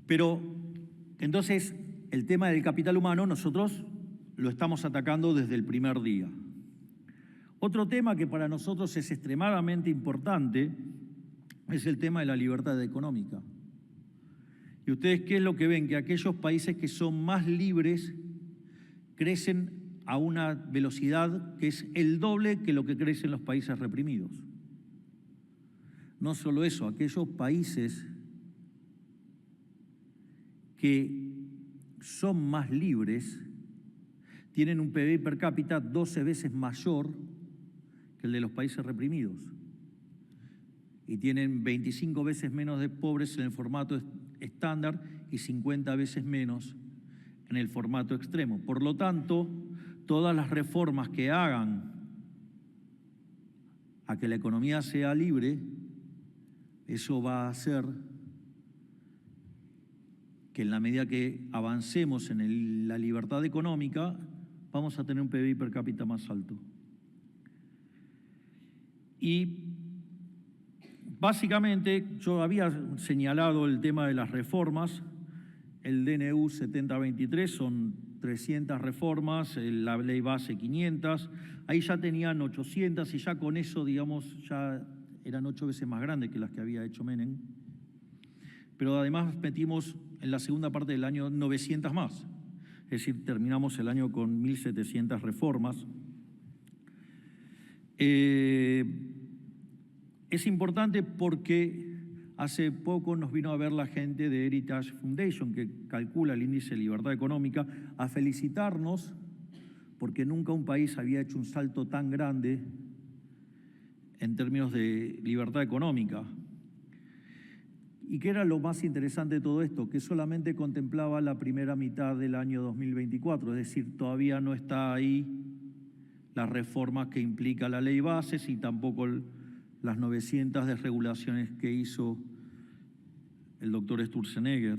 Pero entonces el tema del capital humano nosotros lo estamos atacando desde el primer día. Otro tema que para nosotros es extremadamente importante es el tema de la libertad económica. ¿Y ustedes qué es lo que ven? Que aquellos países que son más libres crecen a una velocidad que es el doble que lo que crecen los países reprimidos. No solo eso, aquellos países que son más libres tienen un PBI per cápita 12 veces mayor que el de los países reprimidos y tienen 25 veces menos de pobres en el formato estándar y 50 veces menos en el formato extremo. Por lo tanto, todas las reformas que hagan a que la economía sea libre, eso va a hacer que en la medida que avancemos en la libertad económica, vamos a tener un PBI per cápita más alto. Y básicamente yo había señalado el tema de las reformas. El DNU 7023 son 300 reformas, la ley base 500, ahí ya tenían 800 y ya con eso, digamos, ya eran 8 veces más grandes que las que había hecho Menem. Pero además metimos en la segunda parte del año 900 más, es decir, terminamos el año con 1.700 reformas. Es importante porque hace poco nos vino a ver la gente de Heritage Foundation, que calcula el índice de libertad económica, a felicitarnos porque nunca un país había hecho un salto tan grande en términos de libertad económica. ¿Y qué era lo más interesante de todo esto? Que solamente contemplaba la primera mitad del año 2024, es decir, todavía no está ahí las reformas que implica la ley bases y tampoco las 900 desregulaciones que hizo el doctor Sturzenegger.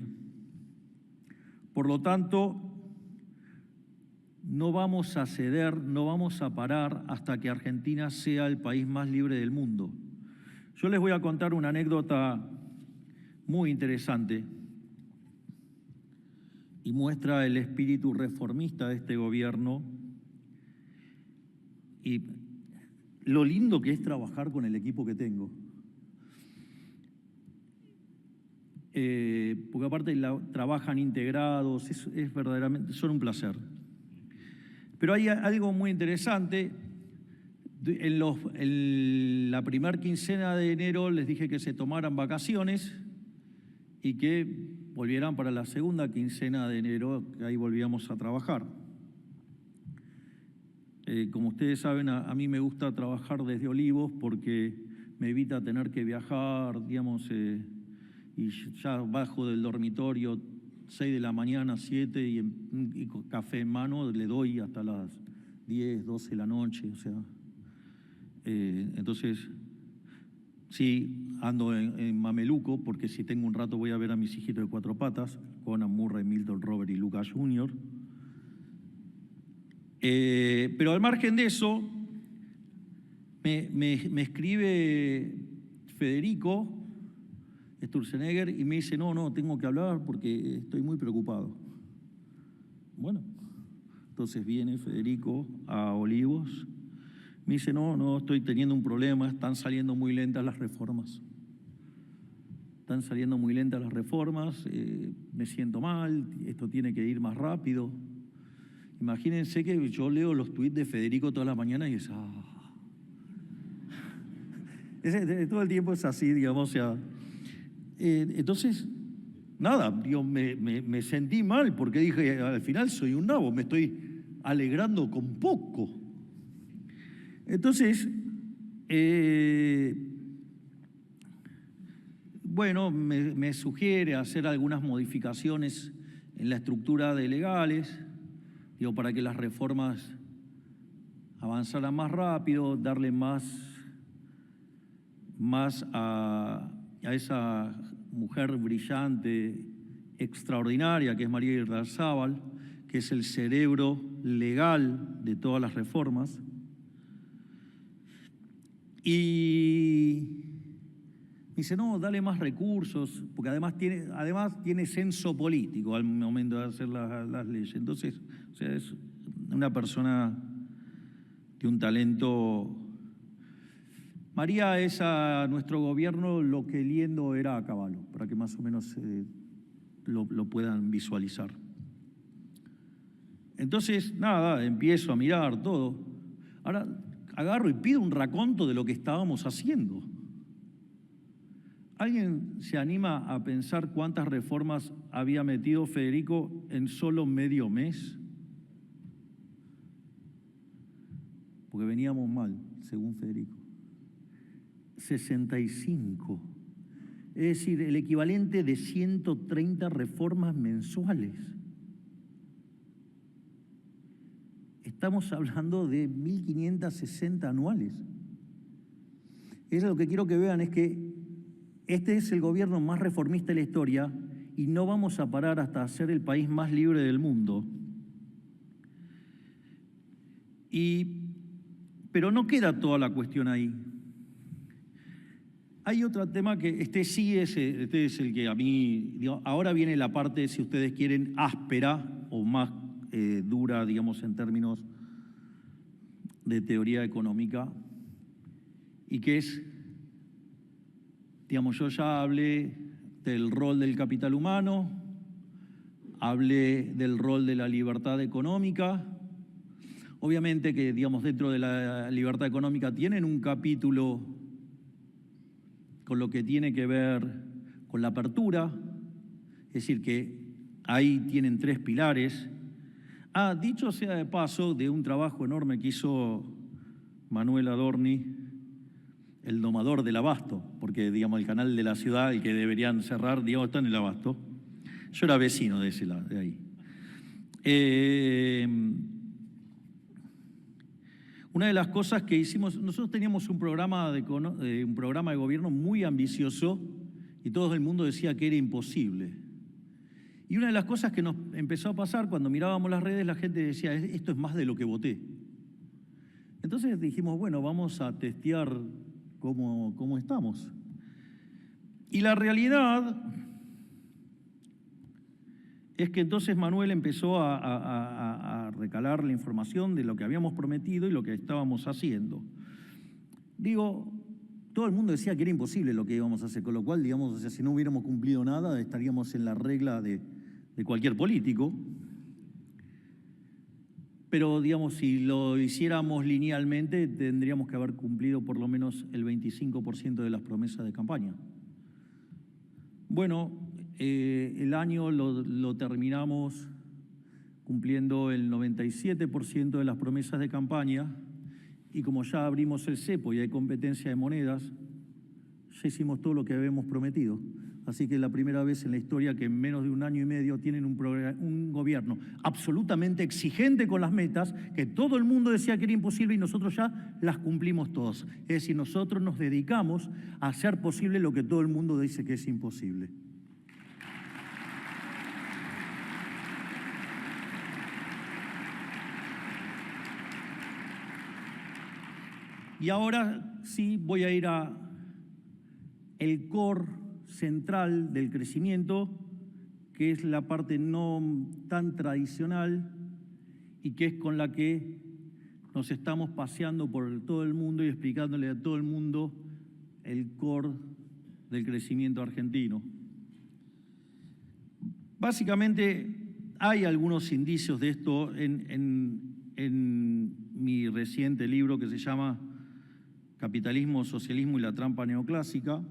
Por lo tanto, no vamos a ceder, no vamos a parar hasta que Argentina sea el país más libre del mundo. Yo les voy a contar una anécdota muy interesante y muestra el espíritu reformista de este gobierno y lo lindo que es trabajar con el equipo que tengo. Porque aparte trabajan integrados, es verdaderamente, son un placer. Pero hay algo muy interesante. En la primera quincena de enero les dije que se tomaran vacaciones y que volvieran para la segunda quincena de enero, que ahí volvíamos a trabajar. Como ustedes saben, a mí me gusta trabajar desde Olivos porque me evita tener que viajar, digamos, y ya bajo del dormitorio 6 de la mañana, 7, y con café en mano le doy hasta las 10, 12 de la noche, o sea. Entonces, sí, ando en mameluco, porque si tengo un rato voy a ver a mis hijitos de 4 patas, Conan, Murray, Milton, Robert y Lucas Jr., pero al margen de eso, me escribe Federico Sturzenegger y me dice, no, tengo que hablar porque estoy muy preocupado. Bueno, entonces viene Federico a Olivos, me dice, no, estoy teniendo un problema, están saliendo muy lentas las reformas. Están saliendo muy lentas las reformas, me siento mal, esto tiene que ir más rápido. Imagínense que yo leo los tuits de Federico todas las mañanas y es, Todo el tiempo es así, digamos, o sea. Entonces, nada, digo, me sentí mal porque dije, al final soy un nabo, me estoy alegrando con poco. Entonces, bueno, me sugiere hacer algunas modificaciones en la estructura de legales, digo, para que las reformas avanzaran más rápido, darle más a esa mujer brillante, extraordinaria, que es María Irarrázaval, que es el cerebro legal de todas las reformas. Y me dice, no, dale más recursos, porque además tiene censo político al momento de hacer las leyes. Entonces, o sea, es una persona de un talento. María es a nuestro gobierno lo que Liendo era a Cavallo, para que más o menos lo puedan visualizar. Entonces, nada, empiezo a mirar todo. Ahora agarro y pido un raconto de lo que estábamos haciendo. ¿Alguien se anima a pensar cuántas reformas había metido Federico en solo medio mes? Porque veníamos mal, según Federico. 65. Es decir, el equivalente de 130 reformas mensuales. Estamos hablando de 1.560 anuales. Eso lo que quiero que vean es que este es el gobierno más reformista de la historia y no vamos a parar hasta ser el país más libre del mundo. Pero no queda toda la cuestión ahí. Hay otro tema que este es el que a mí, digamos, ahora viene la parte, si ustedes quieren, áspera o más dura, digamos, en términos de teoría económica, y que es, digamos, yo ya hablé del rol del capital humano, hablé del rol de la libertad económica. Obviamente que, digamos, dentro de la libertad económica tienen un capítulo con lo que tiene que ver con la apertura, es decir, que ahí tienen 3 pilares. Dicho sea de paso, de un trabajo enorme que hizo Manuel Adorni, el domador del abasto, porque, digamos, el canal de la ciudad, el que deberían cerrar, digamos, está en el abasto. Yo era vecino de ese lado, de ahí. Una de las cosas que hicimos, nosotros teníamos un programa de gobierno muy ambicioso y todo el mundo decía que era imposible. Y una de las cosas que nos empezó a pasar cuando mirábamos las redes, la gente decía, esto es más de lo que voté. Entonces dijimos, bueno, vamos a testear cómo estamos. Y la realidad es que entonces Manuel empezó a recalar la información de lo que habíamos prometido y lo que estábamos haciendo. Digo, todo el mundo decía que era imposible lo que íbamos a hacer, con lo cual, digamos, o sea, si no hubiéramos cumplido nada, estaríamos en la regla de cualquier político. Pero, digamos, si lo hiciéramos linealmente, tendríamos que haber cumplido por lo menos el 25% de las promesas de campaña. Bueno, el año lo terminamos cumpliendo el 97% de las promesas de campaña y como ya abrimos el cepo y hay competencia de monedas, ya hicimos todo lo que habíamos prometido. Así que es la primera vez en la historia que en menos de un año y medio tienen un gobierno absolutamente exigente con las metas, que todo el mundo decía que era imposible y nosotros ya las cumplimos todas. Es decir, nosotros nos dedicamos a hacer posible lo que todo el mundo dice que es imposible. Y ahora sí voy a ir a el core central del crecimiento, que es la parte no tan tradicional y que es con la que nos estamos paseando por todo el mundo y explicándole a todo el mundo el core del crecimiento argentino. Básicamente hay algunos indicios de esto en mi reciente libro que se llama capitalismo, socialismo y la trampa neoclásica.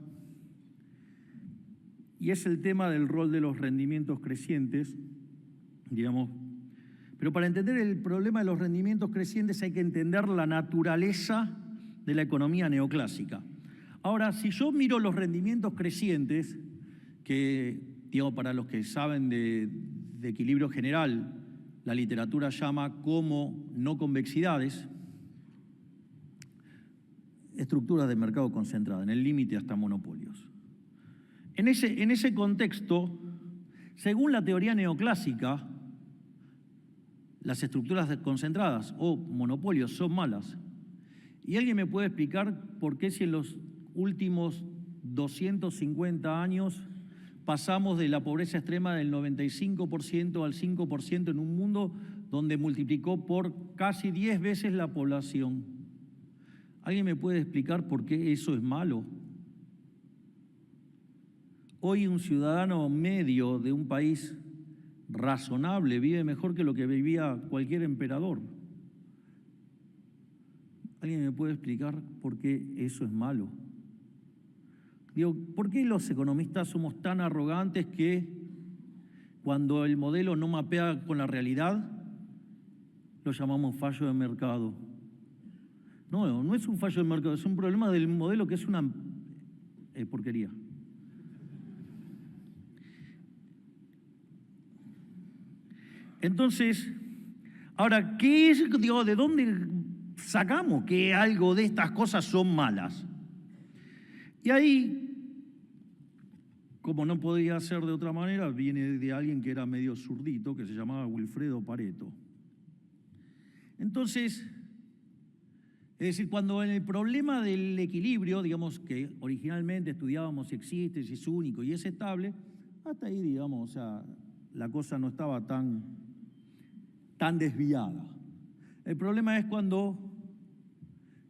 Y es el tema del rol de los rendimientos crecientes, digamos. Pero para entender el problema de los rendimientos crecientes hay que entender la naturaleza de la economía neoclásica. Ahora, si yo miro los rendimientos crecientes, que, digo, para los que saben de equilibrio general, la literatura llama como no convexidades, estructuras de mercado concentrada, en el límite hasta monopolios. En ese contexto, según la teoría neoclásica, las estructuras concentradas o monopolios son malas. ¿Y alguien me puede explicar por qué si en los últimos 250 años pasamos de la pobreza extrema del 95% al 5% en un mundo donde multiplicó por casi 10 veces la población? ¿Alguien me puede explicar por qué eso es malo? Hoy un ciudadano medio de un país razonable vive mejor que lo que vivía cualquier emperador. ¿Alguien me puede explicar por qué eso es malo? Digo, ¿por qué los economistas somos tan arrogantes que cuando el modelo no mapea con la realidad lo llamamos fallo de mercado? No, no es un fallo de mercado, es un problema del modelo que es una porquería. Entonces, ahora, ¿qué es, digo, de dónde sacamos que algo de estas cosas son malas? Y ahí, como no podía ser de otra manera, viene de alguien que era medio zurdito, que se llamaba Wilfredo Pareto. Entonces, es decir, cuando en el problema del equilibrio, digamos que originalmente estudiábamos si existe, si es único y es estable, hasta ahí, digamos, o sea, la cosa no estaba tan desviada. El problema es cuando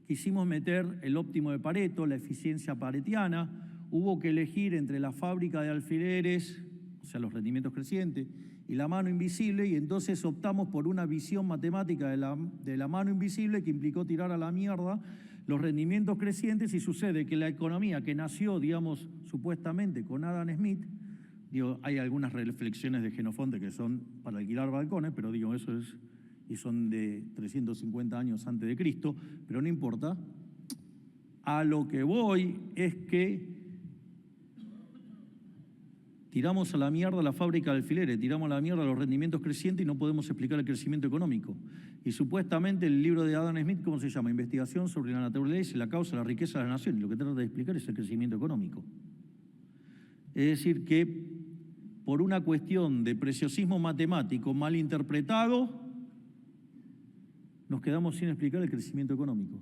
quisimos meter el óptimo de Pareto, la eficiencia paretiana, hubo que elegir entre la fábrica de alfileres, o sea, los rendimientos crecientes, y la mano invisible, y entonces optamos por una visión matemática de la mano invisible que implicó tirar a la mierda los rendimientos crecientes, y sucede que la economía que nació, digamos, supuestamente con Adam Smith, digo, hay algunas reflexiones de Genofonte que son para alquilar balcones, pero digo, eso es, y son de 350 años antes de Cristo, pero no importa. A lo que voy es que tiramos a la mierda la fábrica de alfileres, tiramos a la mierda los rendimientos crecientes y no podemos explicar el crecimiento económico. Y supuestamente el libro de Adam Smith, ¿cómo se llama? Investigación sobre la naturaleza y la causa de la riqueza de la nación. Y lo que trata de explicar es el crecimiento económico. Es decir, que por una cuestión de preciosismo matemático mal interpretado, nos quedamos sin explicar el crecimiento económico.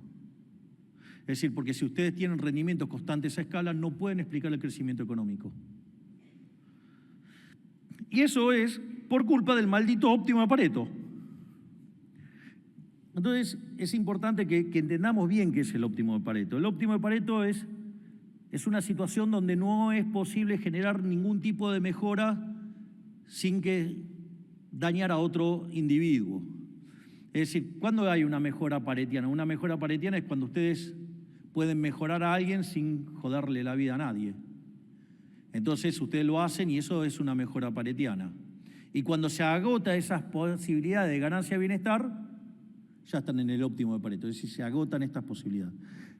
Es decir, porque si ustedes tienen rendimientos constantes a escala, no pueden explicar el crecimiento económico. Y eso es por culpa del maldito óptimo de Pareto. Entonces, es importante que entendamos bien qué es el óptimo de Pareto. El óptimo de Pareto es una situación donde no es posible generar ningún tipo de mejora sin que dañar a otro individuo. Es decir, ¿cuándo hay una mejora paretiana? Una mejora paretiana es cuando ustedes pueden mejorar a alguien sin joderle la vida a nadie. Entonces ustedes lo hacen y eso es una mejora paretiana. Y cuando se agota esas posibilidades de ganancia y bienestar, ya están en el óptimo de Pareto, es decir, se agotan estas posibilidades.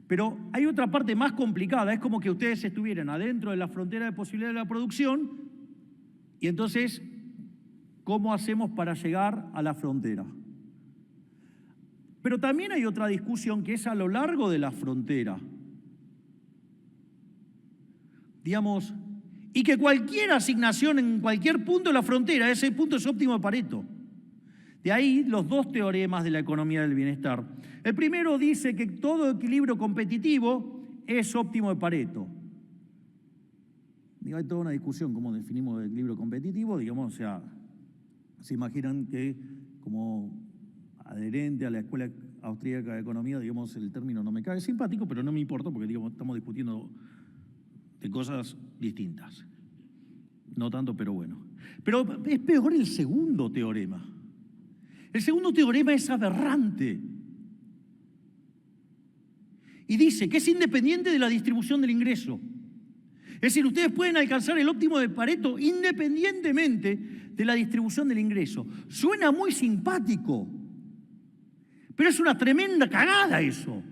Pero hay otra parte más complicada, es como que ustedes estuvieran adentro de la frontera de posibilidades de la producción y entonces, ¿cómo hacemos para llegar a la frontera? Pero también hay otra discusión que es a lo largo de la frontera. Digamos, y que cualquier asignación en cualquier punto de la frontera, ese punto es óptimo de Pareto. De ahí los dos teoremas de la economía del bienestar. El primero dice que todo equilibrio competitivo es óptimo de Pareto. Hay toda una discusión cómo definimos el equilibrio competitivo, digamos, o sea, se imaginan que como adherente a la Escuela Austríaca de Economía, digamos, el término no me cae simpático, pero no me importa porque, digamos, estamos discutiendo de cosas distintas. No tanto, pero bueno. Pero es peor el segundo teorema. El segundo teorema es aberrante. Y dice que es independiente de la distribución del ingreso. Es decir, ustedes pueden alcanzar el óptimo de Pareto independientemente de la distribución del ingreso. Suena muy simpático, pero es una tremenda cagada eso.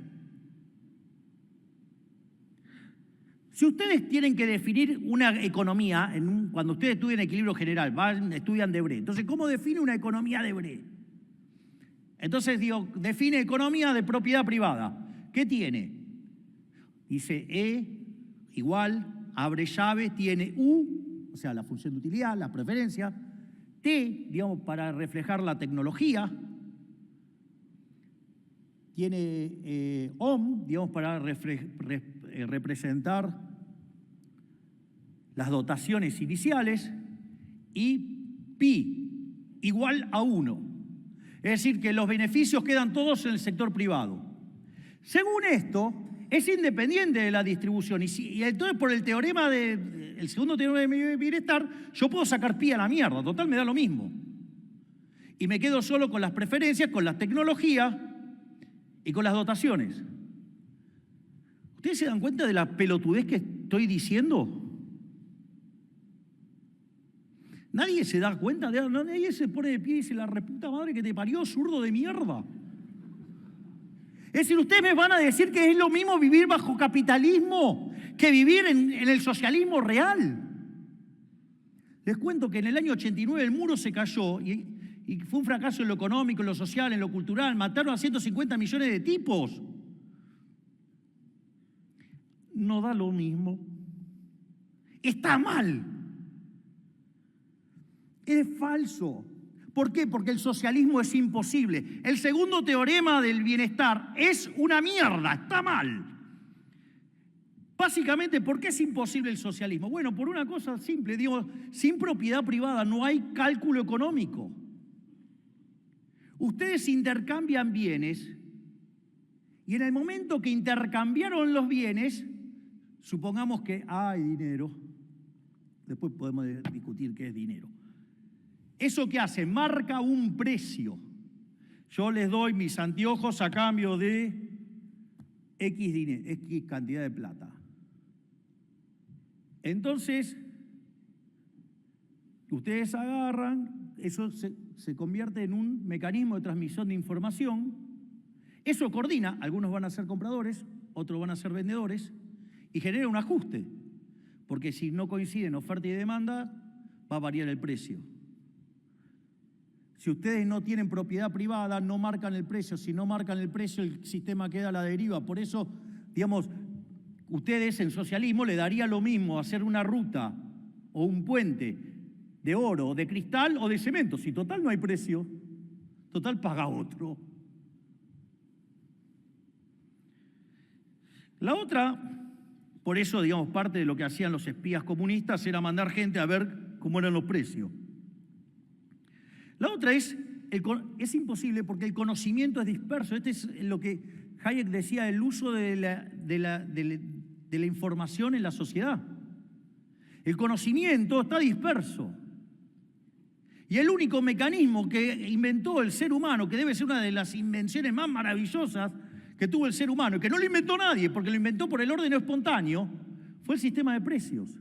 Si ustedes tienen que definir una economía, cuando ustedes estudian equilibrio general, estudian Debré, entonces, ¿cómo define una economía Debré? Entonces, digo, define economía de propiedad privada. ¿Qué tiene? Dice E igual, abre llave, tiene U, o sea, la función de utilidad, la preferencia, T, digamos, para reflejar la tecnología, tiene OM, digamos, para representar las dotaciones iniciales, y pi igual a 1. Es decir, que los beneficios quedan todos en el sector privado. Según esto, es independiente de la distribución. Y entonces, por el teorema el segundo teorema de bienestar, yo puedo sacar pi a la mierda. Total, me da lo mismo. Y me quedo solo con las preferencias, con las tecnologías y con las dotaciones. ¿Ustedes se dan cuenta de la pelotudez que estoy diciendo? Nadie se da cuenta, nadie se pone de pie y dice, la reputa madre que te parió, zurdo de mierda. Es decir, ustedes me van a decir que es lo mismo vivir bajo capitalismo que vivir en el socialismo real. Les cuento que en el año 89 el muro se cayó y fue un fracaso en lo económico, en lo social, en lo cultural. Mataron a 150 millones de tipos. No da lo mismo. Está mal. Es falso. ¿Por qué? Porque el socialismo es imposible. El segundo teorema del bienestar es una mierda, está mal. Básicamente, ¿por qué es imposible el socialismo? Bueno, por una cosa simple, digo, sin propiedad privada no hay cálculo económico. Ustedes intercambian bienes y en el momento que intercambiaron los bienes, supongamos que hay dinero, después podemos discutir qué es dinero. ¿Eso qué hace? Marca un precio. Yo les doy mis anteojos a cambio de X cantidad de plata. Entonces, ustedes agarran, eso se convierte en un mecanismo de transmisión de información. Eso coordina, algunos van a ser compradores, otros van a ser vendedores, y genera un ajuste. Porque si no coinciden oferta y demanda, va a variar el precio. Si ustedes no tienen propiedad privada, no marcan el precio. Si no marcan el precio, el sistema queda a la deriva. Por eso, digamos, ustedes en socialismo le daría lo mismo hacer una ruta o un puente de oro, de cristal o de cemento. Si total no hay precio, total paga otro. La otra, por eso, digamos, parte de lo que hacían los espías comunistas era mandar gente a ver cómo eran los precios. La otra es imposible porque el conocimiento es disperso. Este es lo que Hayek decía, el uso de la información en la sociedad. El conocimiento está disperso. Y el único mecanismo que inventó el ser humano, que debe ser una de las invenciones más maravillosas que tuvo el ser humano, y que no lo inventó nadie, porque lo inventó por el orden espontáneo, fue el sistema de precios.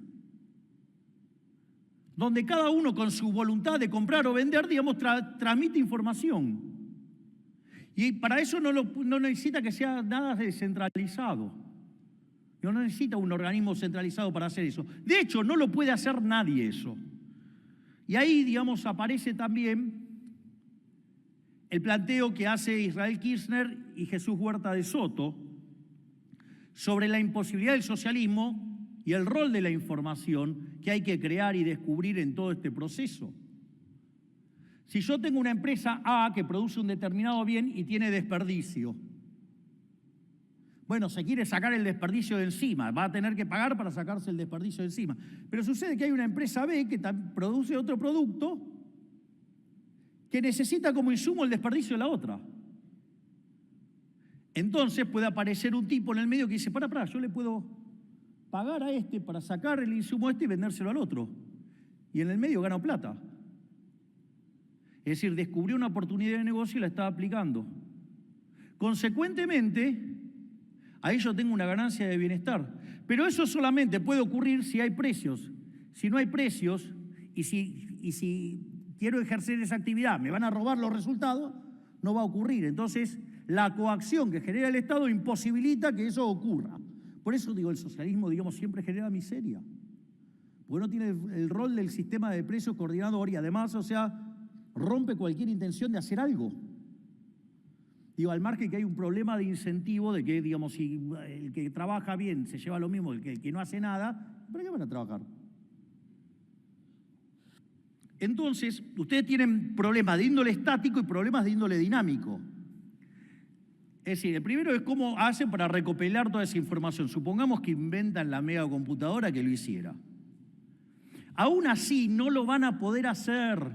Donde cada uno con su voluntad de comprar o vender, digamos, transmite información. Y para eso no necesita que sea nada descentralizado. No necesita un organismo centralizado para hacer eso. De hecho, no lo puede hacer nadie eso. Y ahí, digamos, aparece también el planteo que hace Israel Kirchner y Jesús Huerta de Soto sobre la imposibilidad del socialismo y el rol de la información que hay que crear y descubrir en todo este proceso. Si yo tengo una empresa A que produce un determinado bien y tiene desperdicio, bueno, se quiere sacar el desperdicio de encima, va a tener que pagar para sacarse el desperdicio de encima. Pero sucede que hay una empresa B que produce otro producto que necesita como insumo el desperdicio de la otra. Entonces puede aparecer un tipo en el medio que dice, pará, yo le puedo pagar a este para sacar el insumo a este y vendérselo al otro. Y en el medio gana plata. Es decir, descubrió una oportunidad de negocio y la estaba aplicando. Consecuentemente, Ahí yo tengo una ganancia de bienestar. Pero eso solamente puede ocurrir si hay precios. Si no hay precios y si quiero ejercer esa actividad, me van a robar los resultados, no va a ocurrir. Entonces, la coacción que genera el Estado imposibilita que eso ocurra. Por eso digo, el socialismo, digamos, siempre genera miseria. Porque no tiene el rol del sistema de precios coordinador y además, o sea, rompe cualquier intención de hacer algo. Digo, al margen que hay un problema de incentivo de que, digamos, si el que trabaja bien se lleva lo mismo que el que no hace nada, ¿para qué van a trabajar? Entonces, ustedes tienen problemas de índole estático y problemas de índole dinámico. Es decir, el primero es cómo hacen para recopilar toda esa información. Supongamos que inventan la megacomputadora que lo hiciera. Aún así, no lo van a poder hacer.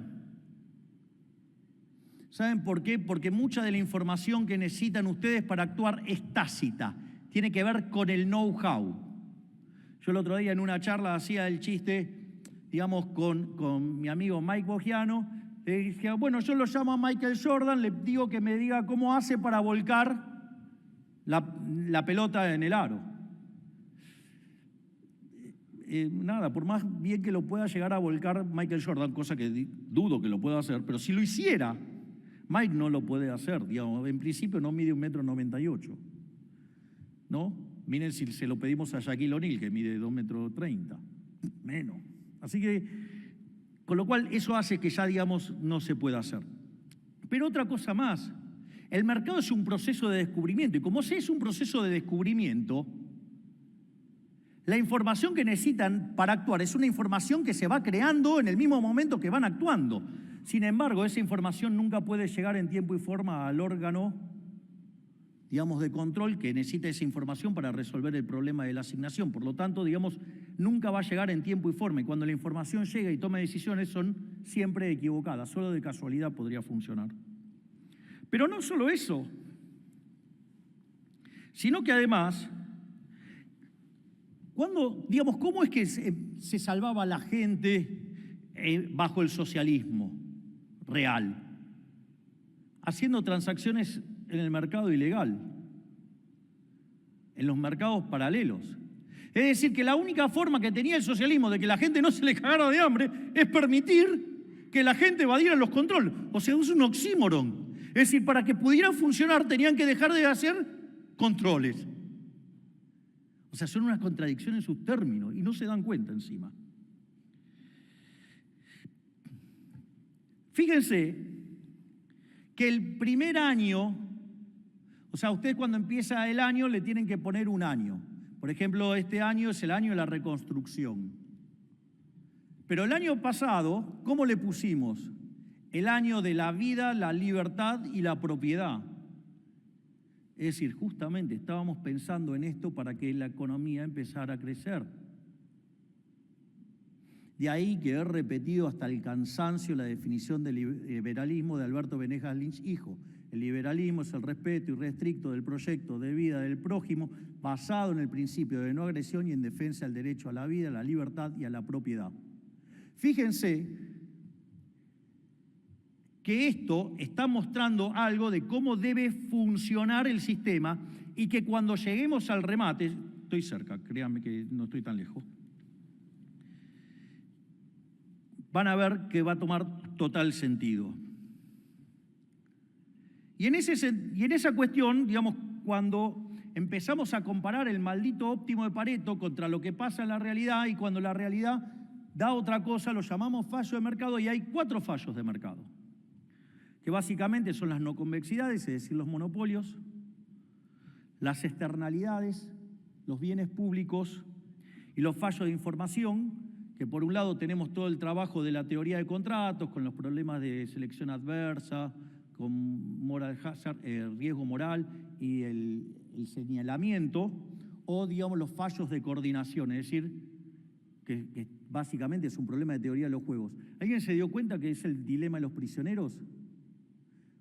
¿Saben por qué? Porque mucha de la información que necesitan ustedes para actuar es tácita. Tiene que ver con el know-how. Yo el otro día en una charla hacía el chiste, digamos, con mi amigo Mike Bogiano. Le dije, bueno, yo lo llamo a Michael Jordan, le digo que me diga cómo hace para volcar la pelota en el aro. Nada, por más bien que lo pueda llegar a volcar Michael Jordan, cosa que dudo que lo pueda hacer, pero si lo hiciera, Mike no lo puede hacer, digamos, en principio no mide 1,98 m, ¿no? Miren si se lo pedimos a Shaquille O'Neal, que mide 2,30 m, menos. Así que, con lo cual, eso hace que ya, digamos, no se pueda hacer. Pero otra cosa más, el mercado es un proceso de descubrimiento, y como es un proceso de descubrimiento, la información que necesitan para actuar es una información que se va creando en el mismo momento que van actuando. Sin embargo, esa información nunca puede llegar en tiempo y forma al órgano, digamos, de control que necesita esa información para resolver el problema de la asignación. Por lo tanto, digamos, nunca va a llegar en tiempo y forma. Y cuando la información llega y toma decisiones son siempre equivocadas. Solo de casualidad podría funcionar. Pero no solo eso, sino que además, ¿cómo es que se salvaba la gente bajo el socialismo real? Haciendo transacciones en el mercado ilegal, en los mercados paralelos. Es decir, que la única forma que tenía el socialismo de que la gente no se le cagara de hambre es permitir que la gente evadiera los controles. O sea, es un oxímoron. Es decir, para que pudieran funcionar tenían que dejar de hacer controles. O sea, son unas contradicciones en sus términos y no se dan cuenta encima. Fíjense que el primer año, o sea, ustedes cuando empieza el año le tienen que poner un año. Por ejemplo, este año es el año de la reconstrucción. Pero el año pasado, ¿cómo le pusimos? El año de la vida, la libertad y la propiedad. Es decir, justamente estábamos pensando en esto para que la economía empezara a crecer. De ahí que he repetido hasta el cansancio la definición del liberalismo de Alberto Benejas Lynch, hijo. El liberalismo es el respeto irrestricto del proyecto de vida del prójimo basado en el principio de no agresión y en defensa del derecho a la vida, a la libertad y a la propiedad. Fíjense que esto está mostrando algo de cómo debe funcionar el sistema y que cuando lleguemos al remate, estoy cerca, créanme que no estoy tan lejos, van a ver que va a tomar total sentido. Y en esa cuestión, digamos, cuando empezamos a comparar el maldito óptimo de Pareto contra lo que pasa en la realidad y cuando la realidad da otra cosa, lo llamamos fallo de mercado y hay 4 fallos de mercado, que básicamente son las no convexidades, es decir, los monopolios, las externalidades, los bienes públicos y los fallos de información, que por un lado tenemos todo el trabajo de la teoría de contratos, con los problemas de selección adversa, con moral hazard, riesgo moral y el señalamiento, o digamos los fallos de coordinación, es decir, que básicamente es un problema de teoría de los juegos. ¿Alguien se dio cuenta que es el dilema de los prisioneros?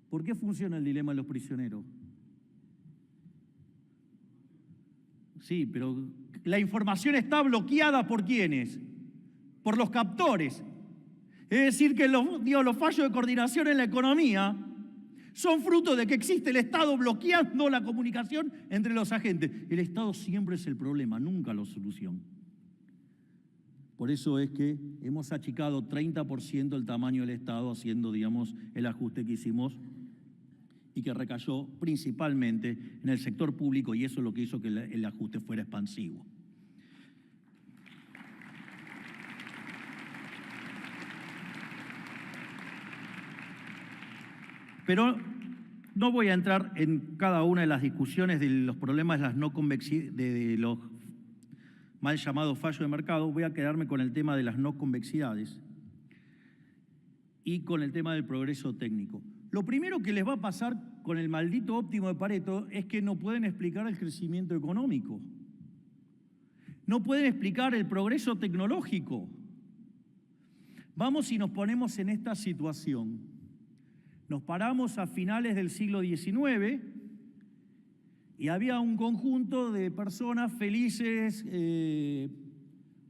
¿Por qué funciona el dilema de los prisioneros? Sí, pero la información está bloqueada ¿por quiénes? Por los captores. Es decir, que los fallos de coordinación en la economía son fruto de que existe el Estado bloqueando la comunicación entre los agentes. El Estado siempre es el problema, nunca la solución. Por eso es que hemos achicado 30% el tamaño del Estado haciendo, digamos, el ajuste que hicimos y que recayó principalmente en el sector público, y eso es lo que hizo que el ajuste fuera expansivo. Pero no voy a entrar en cada una de las discusiones de los problemas de los mal llamados fallos de mercado. Voy a quedarme con el tema de las no convexidades y con el tema del progreso técnico. Lo primero que les va a pasar con el maldito óptimo de Pareto es que no pueden explicar el crecimiento económico. No pueden explicar el progreso tecnológico. Vamos y nos ponemos en esta situación. Nos paramos a finales del siglo XIX y había un conjunto de personas felices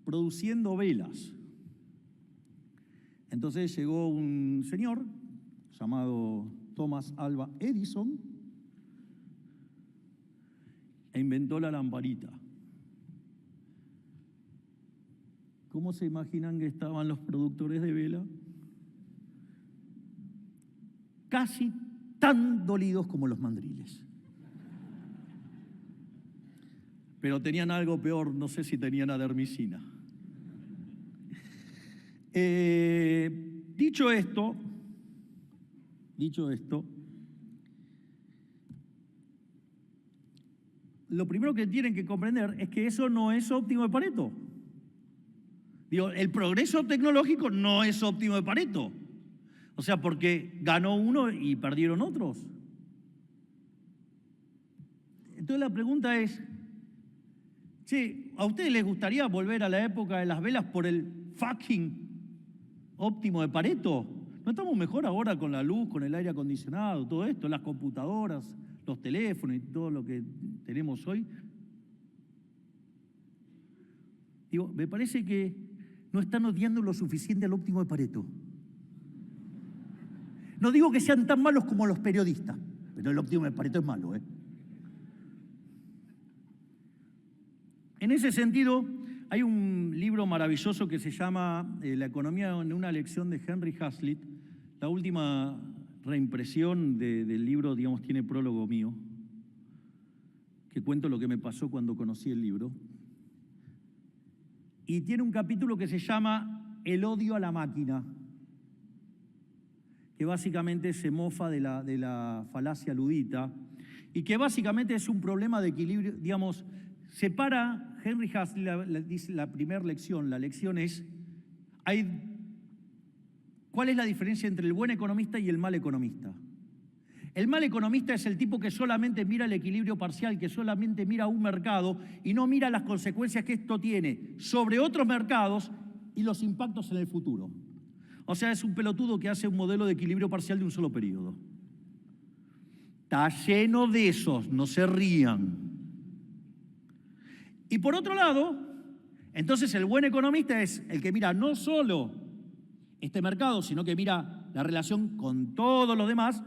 produciendo velas. Entonces llegó un señor llamado Thomas Alva Edison e inventó la lamparita. ¿Cómo se imaginan que estaban los productores de vela? Casi tan dolidos como los mandriles. Pero tenían algo peor, no sé si tenían adermicina. Dicho esto, lo primero que tienen que comprender es que eso no es óptimo de Pareto. Digo, el progreso tecnológico no es óptimo de Pareto. O sea, porque ganó uno y perdieron otros. Entonces la pregunta es, che, ¿a ustedes les gustaría volver a la época de las velas por el fucking óptimo de Pareto? ¿No estamos mejor ahora con la luz, con el aire acondicionado, todo esto, las computadoras, los teléfonos y todo lo que tenemos hoy? Digo, me parece que no están odiando lo suficiente al óptimo de Pareto. No digo que sean tan malos como los periodistas, pero el óptimo de Pareto es malo, ¿eh? En ese sentido, hay un libro maravilloso que se llama La economía en una lección de Henry Hazlitt. La última reimpresión del libro, digamos, tiene prólogo mío, que cuento lo que me pasó cuando conocí el libro. Y tiene un capítulo que se llama El odio a la máquina, que básicamente se mofa de la falacia ludita y que básicamente es un problema de equilibrio, digamos, separa Henry Hazlitt, dice la primera lección, la lección es, ¿cuál es la diferencia entre el buen economista y el mal economista? El mal economista es el tipo que solamente mira el equilibrio parcial, que solamente mira un mercado y no mira las consecuencias que esto tiene sobre otros mercados y los impactos en el futuro. O sea, es un pelotudo que hace un modelo de equilibrio parcial de un solo periodo. Está lleno de esos, no se rían. Y por otro lado, entonces el buen economista es el que mira no solo este mercado, sino que mira la relación con todos los demás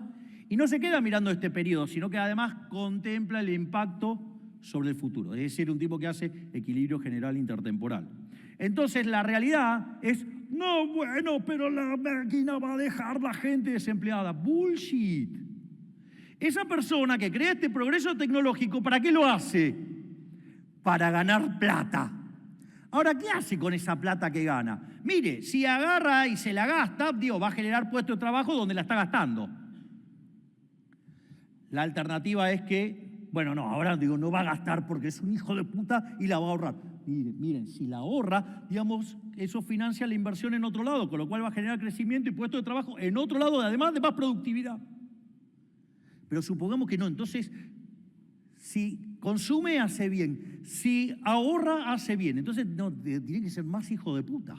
y no se queda mirando este periodo, sino que además contempla el impacto sobre el futuro. Es decir, un tipo que hace equilibrio general intertemporal. Entonces la realidad es, no, bueno, pero la máquina va a dejar a la gente desempleada. Bullshit. Esa persona que crea este progreso tecnológico, ¿para qué lo hace? Para ganar plata. Ahora, ¿qué hace con esa plata que gana? Mire, si agarra y se la gasta, va a generar puestos de trabajo donde la está gastando. La alternativa es que, bueno, no, ahora no va a gastar porque es un hijo de puta y la va a ahorrar. Miren, si la ahorra, digamos, eso financia la inversión en otro lado, con lo cual va a generar crecimiento y puestos de trabajo en otro lado, además de más productividad. Pero supongamos que no, entonces, si consume, hace bien. Si ahorra, hace bien. Entonces, no, tiene que ser más hijo de puta.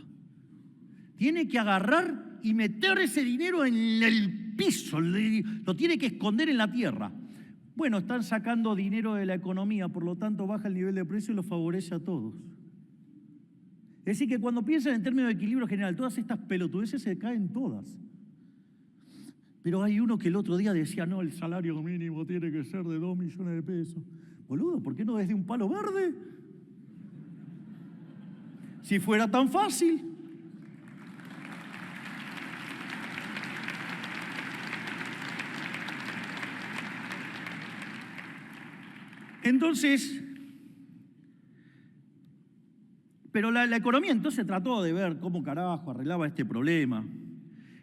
Tiene que agarrar y meter ese dinero en el piso, lo tiene que esconder en la tierra. Bueno, están sacando dinero de la economía, por lo tanto baja el nivel de precio y lo favorece a todos. Es decir, que cuando piensan en términos de equilibrio general, todas estas pelotudeces se caen todas. Pero hay uno que el otro día decía, no, el salario mínimo tiene que ser de 2 millones de pesos. Boludo, ¿por qué no desde un palo verde? Si fuera tan fácil. Entonces, pero la economía entonces trató de ver cómo carajo arreglaba este problema.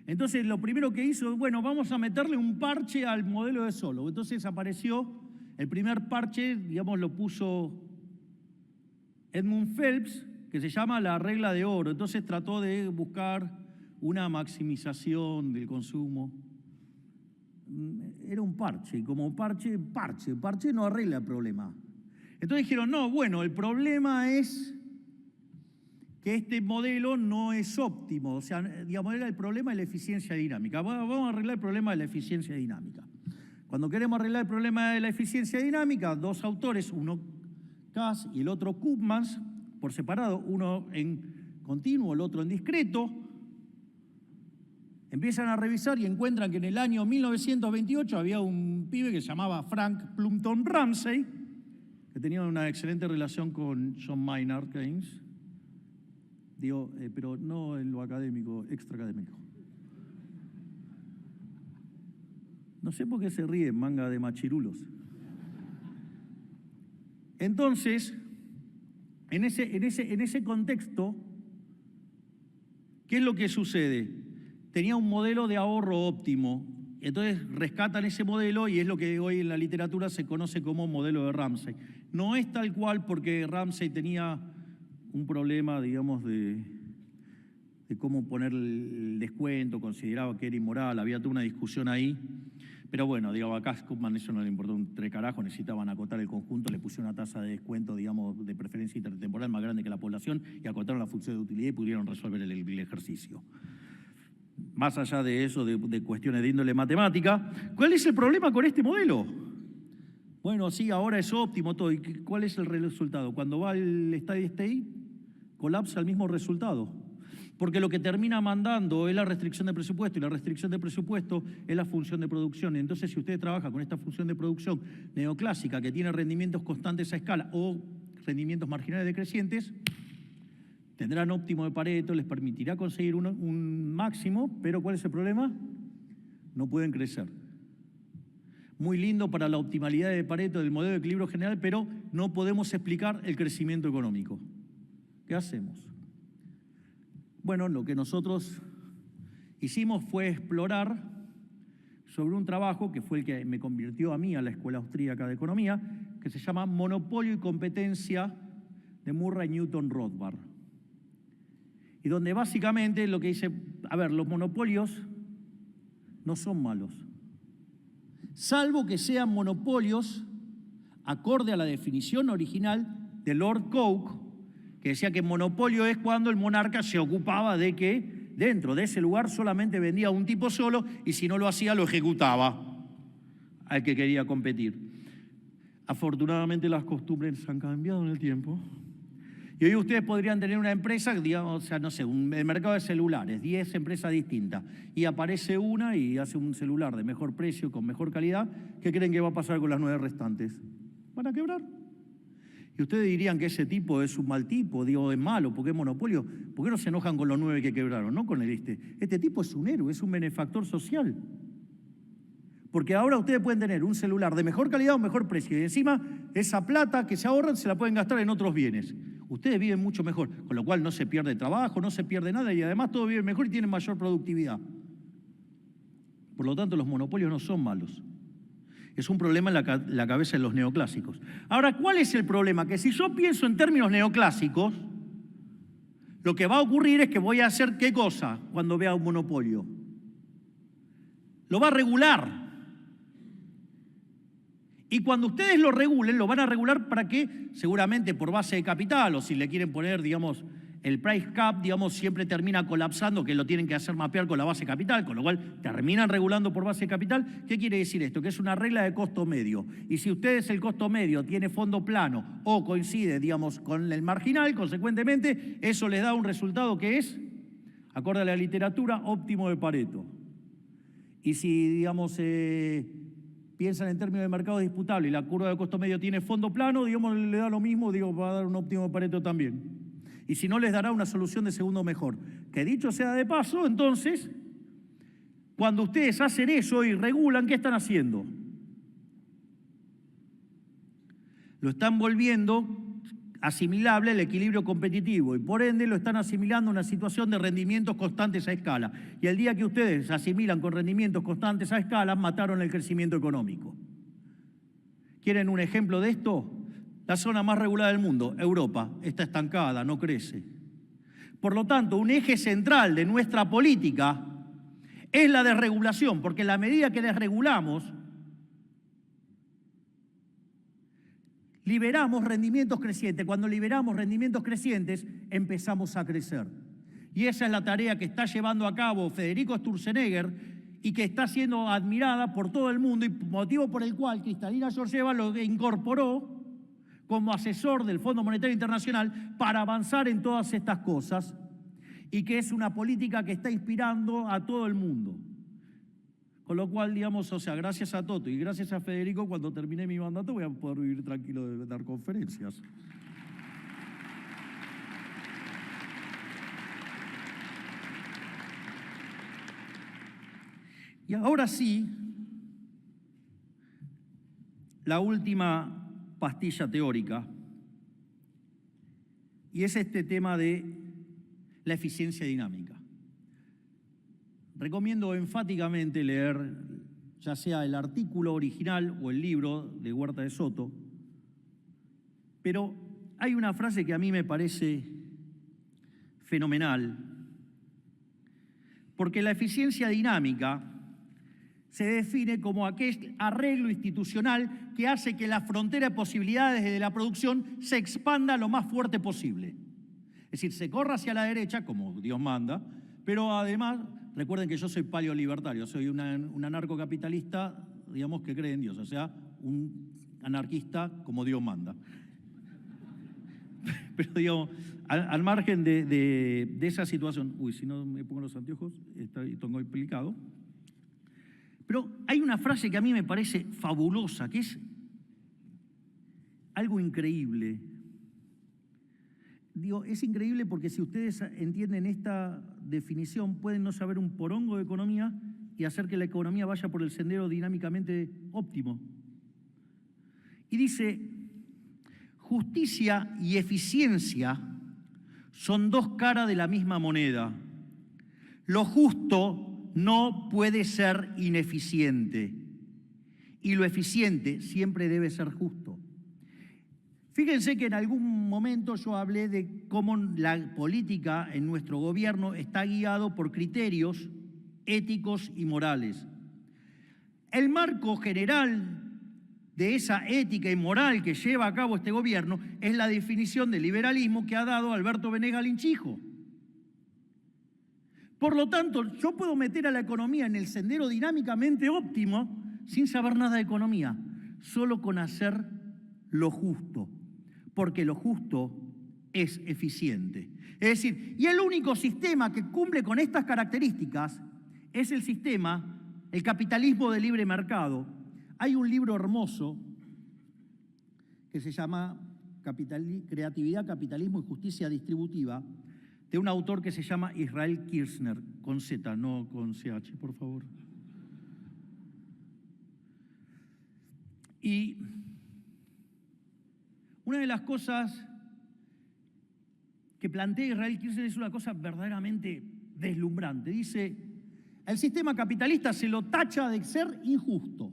Entonces lo primero que hizo, bueno, vamos a meterle un parche al modelo de Solow. Entonces apareció, el primer parche, digamos, lo puso Edmund Phelps, que se llama la regla de oro. Entonces trató de buscar una maximización del consumo. Era un parche, y como parche no arregla el problema. Entonces dijeron, no, bueno, el problema es que este modelo no es óptimo, o sea, digamos, era el problema de la eficiencia dinámica. Vamos a arreglar el problema de la eficiencia dinámica. Cuando queremos arreglar el problema de la eficiencia dinámica, dos autores, uno Cass y el otro Koopmans, por separado, uno en continuo, el otro en discreto, empiezan a revisar y encuentran que en el año 1928 había un pibe que se llamaba Frank Plumpton Ramsey, que tenía una excelente relación con John Maynard Keynes. Digo, pero no en lo académico, extraacadémico. No sé por qué se ríe, manga de machirulos. Entonces, en ese contexto, ¿qué es lo que sucede? Tenía un modelo de ahorro óptimo. Entonces rescatan ese modelo y es lo que hoy en la literatura se conoce como modelo de Ramsey. No es tal cual porque Ramsey tenía un problema, digamos, de cómo poner el descuento, consideraba que era inmoral, había toda una discusión ahí. Pero bueno, digamos, acá Koopman eso no le importó un tres carajos, necesitaban acotar el conjunto, le pusieron una tasa de descuento, digamos, de preferencia intertemporal más grande que la población y acotaron la función de utilidad y pudieron resolver el ejercicio. Más allá de eso, de cuestiones de índole matemática, ¿cuál es el problema con este modelo? Bueno, sí, ahora es óptimo todo. ¿Y cuál es el resultado? Cuando va el steady state, colapsa el mismo resultado. Porque lo que termina mandando es la restricción de presupuesto y la restricción de presupuesto es la función de producción. Entonces, si usted trabaja con esta función de producción neoclásica que tiene rendimientos constantes a escala o rendimientos marginales decrecientes, tendrán óptimo de Pareto, les permitirá conseguir un máximo, pero ¿cuál es el problema? No pueden crecer. Muy lindo para la optimalidad de Pareto del modelo de equilibrio general, pero no podemos explicar el crecimiento económico. ¿Qué hacemos? Bueno, lo que nosotros hicimos fue explorar sobre un trabajo que fue el que me convirtió a mí a la Escuela Austríaca de Economía, que se llama Monopolio y Competencia de Murray Newton Rothbard. Y donde básicamente lo que dice, a ver, los monopolios no son malos, salvo que sean monopolios acorde a la definición original de Lord Coke, que decía que monopolio es cuando el monarca se ocupaba de que dentro de ese lugar solamente vendía a un tipo solo y si no lo hacía lo ejecutaba al que quería competir. Afortunadamente las costumbres han cambiado en el tiempo. Y hoy ustedes podrían tener una empresa, digamos, o sea, no sé, el mercado de celulares, 10 empresas distintas, y aparece una y hace un celular de mejor precio, con mejor calidad. ¿Qué creen que va a pasar con las 9 restantes? Van a quebrar. Y ustedes dirían que ese tipo es un mal tipo, digo, es malo, porque es monopolio. ¿Por qué no se enojan con los 9 que quebraron? No con el Este tipo es un héroe, es un benefactor social. Porque ahora ustedes pueden tener un celular de mejor calidad o mejor precio, y encima esa plata que se ahorran se la pueden gastar en otros bienes. Ustedes viven mucho mejor, con lo cual no se pierde trabajo, no se pierde nada y además todos viven mejor y tienen mayor productividad. Por lo tanto, los monopolios no son malos. Es un problema en la cabeza de los neoclásicos. Ahora, ¿cuál es el problema? Que si yo pienso en términos neoclásicos, lo que va a ocurrir es que voy a hacer ¿qué cosa cuando vea un monopolio? Lo va a regular. Y cuando ustedes lo regulen, lo van a regular para que, seguramente por base de capital, o si le quieren poner, digamos, el price cap, digamos, siempre termina colapsando, que lo tienen que hacer mapear con la base de capital, con lo cual terminan regulando por base de capital. ¿Qué quiere decir esto? Que es una regla de costo medio. Y si ustedes el costo medio tiene fondo plano o coincide, digamos, con el marginal, consecuentemente, eso les da un resultado que es, acorde a la literatura, óptimo de Pareto. Y si, digamos, piensan en términos de mercado disputable y la curva de costo medio tiene fondo plano, digamos, le da lo mismo, digo, va a dar un óptimo Pareto también. Y si no, les dará una solución de segundo mejor. Que dicho sea de paso, entonces, cuando ustedes hacen eso y regulan, ¿qué están haciendo? Lo están volviendo asimilable al equilibrio competitivo y por ende lo están asimilando a una situación de rendimientos constantes a escala. Y el día que ustedes asimilan con rendimientos constantes a escala, mataron el crecimiento económico. ¿Quieren un ejemplo de esto? La zona más regulada del mundo, Europa, está estancada, no crece. Por lo tanto, un eje central de nuestra política es la desregulación, porque en la medida que desregulamos, liberamos rendimientos crecientes. Cuando liberamos rendimientos crecientes, empezamos a crecer. Y esa es la tarea que está llevando a cabo Federico Sturzenegger y que está siendo admirada por todo el mundo y motivo por el cual Kristalina Georgieva lo incorporó como asesor del Fondo Monetario Internacional para avanzar en todas estas cosas y que es una política que está inspirando a todo el mundo. Con lo cual, digamos, o sea, gracias a Toto y gracias a Federico, cuando termine mi mandato voy a poder vivir tranquilo de dar conferencias. Y ahora sí, la última pastilla teórica, y es este tema de la eficiencia dinámica. Recomiendo enfáticamente leer ya sea el artículo original o el libro de Huerta de Soto, pero hay una frase que a mí me parece fenomenal, porque la eficiencia dinámica se define como aquel arreglo institucional que hace que la frontera de posibilidades de la producción se expanda lo más fuerte posible. Es decir, se corra hacia la derecha, como Dios manda, pero además, recuerden que yo soy paleolibertario, soy un anarcocapitalista, digamos, que cree en Dios, o sea, un anarquista como Dios manda. Pero, digamos, al margen de esa situación, uy, si no me pongo los anteojos, tengo explicado. Pero hay una frase que a mí me parece fabulosa, que es algo increíble. Digo, es increíble porque si ustedes entienden esta definición, pueden no saber un porongo de economía y hacer que la economía vaya por el sendero dinámicamente óptimo. Y dice, justicia y eficiencia son dos caras de la misma moneda. Lo justo no puede ser ineficiente y lo eficiente siempre debe ser justo. Fíjense que en algún momento yo hablé de cómo la política en nuestro gobierno está guiado por criterios éticos y morales. El marco general de esa ética y moral que lleva a cabo este gobierno es la definición de liberalismo que ha dado Alberto Venegas Linchijo. Por lo tanto, yo puedo meter a la economía en el sendero dinámicamente óptimo sin saber nada de economía, solo con hacer lo justo, porque lo justo es eficiente. Es decir, y el único sistema que cumple con estas características es el sistema, el capitalismo de libre mercado. Hay un libro hermoso que se llama Creatividad, Capitalismo y Justicia Distributiva, de un autor que se llama Israel Kirzner, con Z, no con CH, por favor. Y una de las cosas que plantea Israel Kirzner es una cosa verdaderamente deslumbrante. Dice, el sistema capitalista se lo tacha de ser injusto.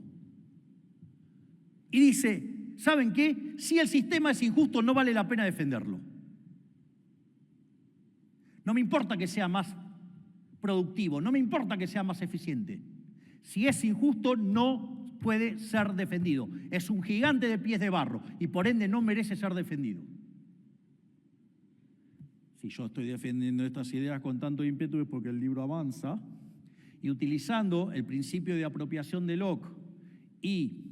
Y dice, ¿saben qué? Si el sistema es injusto, no vale la pena defenderlo. No me importa que sea más productivo, no me importa que sea más eficiente. Si es injusto, no puede ser defendido. Es un gigante de pies de barro y por ende no merece ser defendido. Si yo estoy defendiendo estas ideas con tanto ímpetu es porque el libro avanza y utilizando el principio de apropiación de Locke y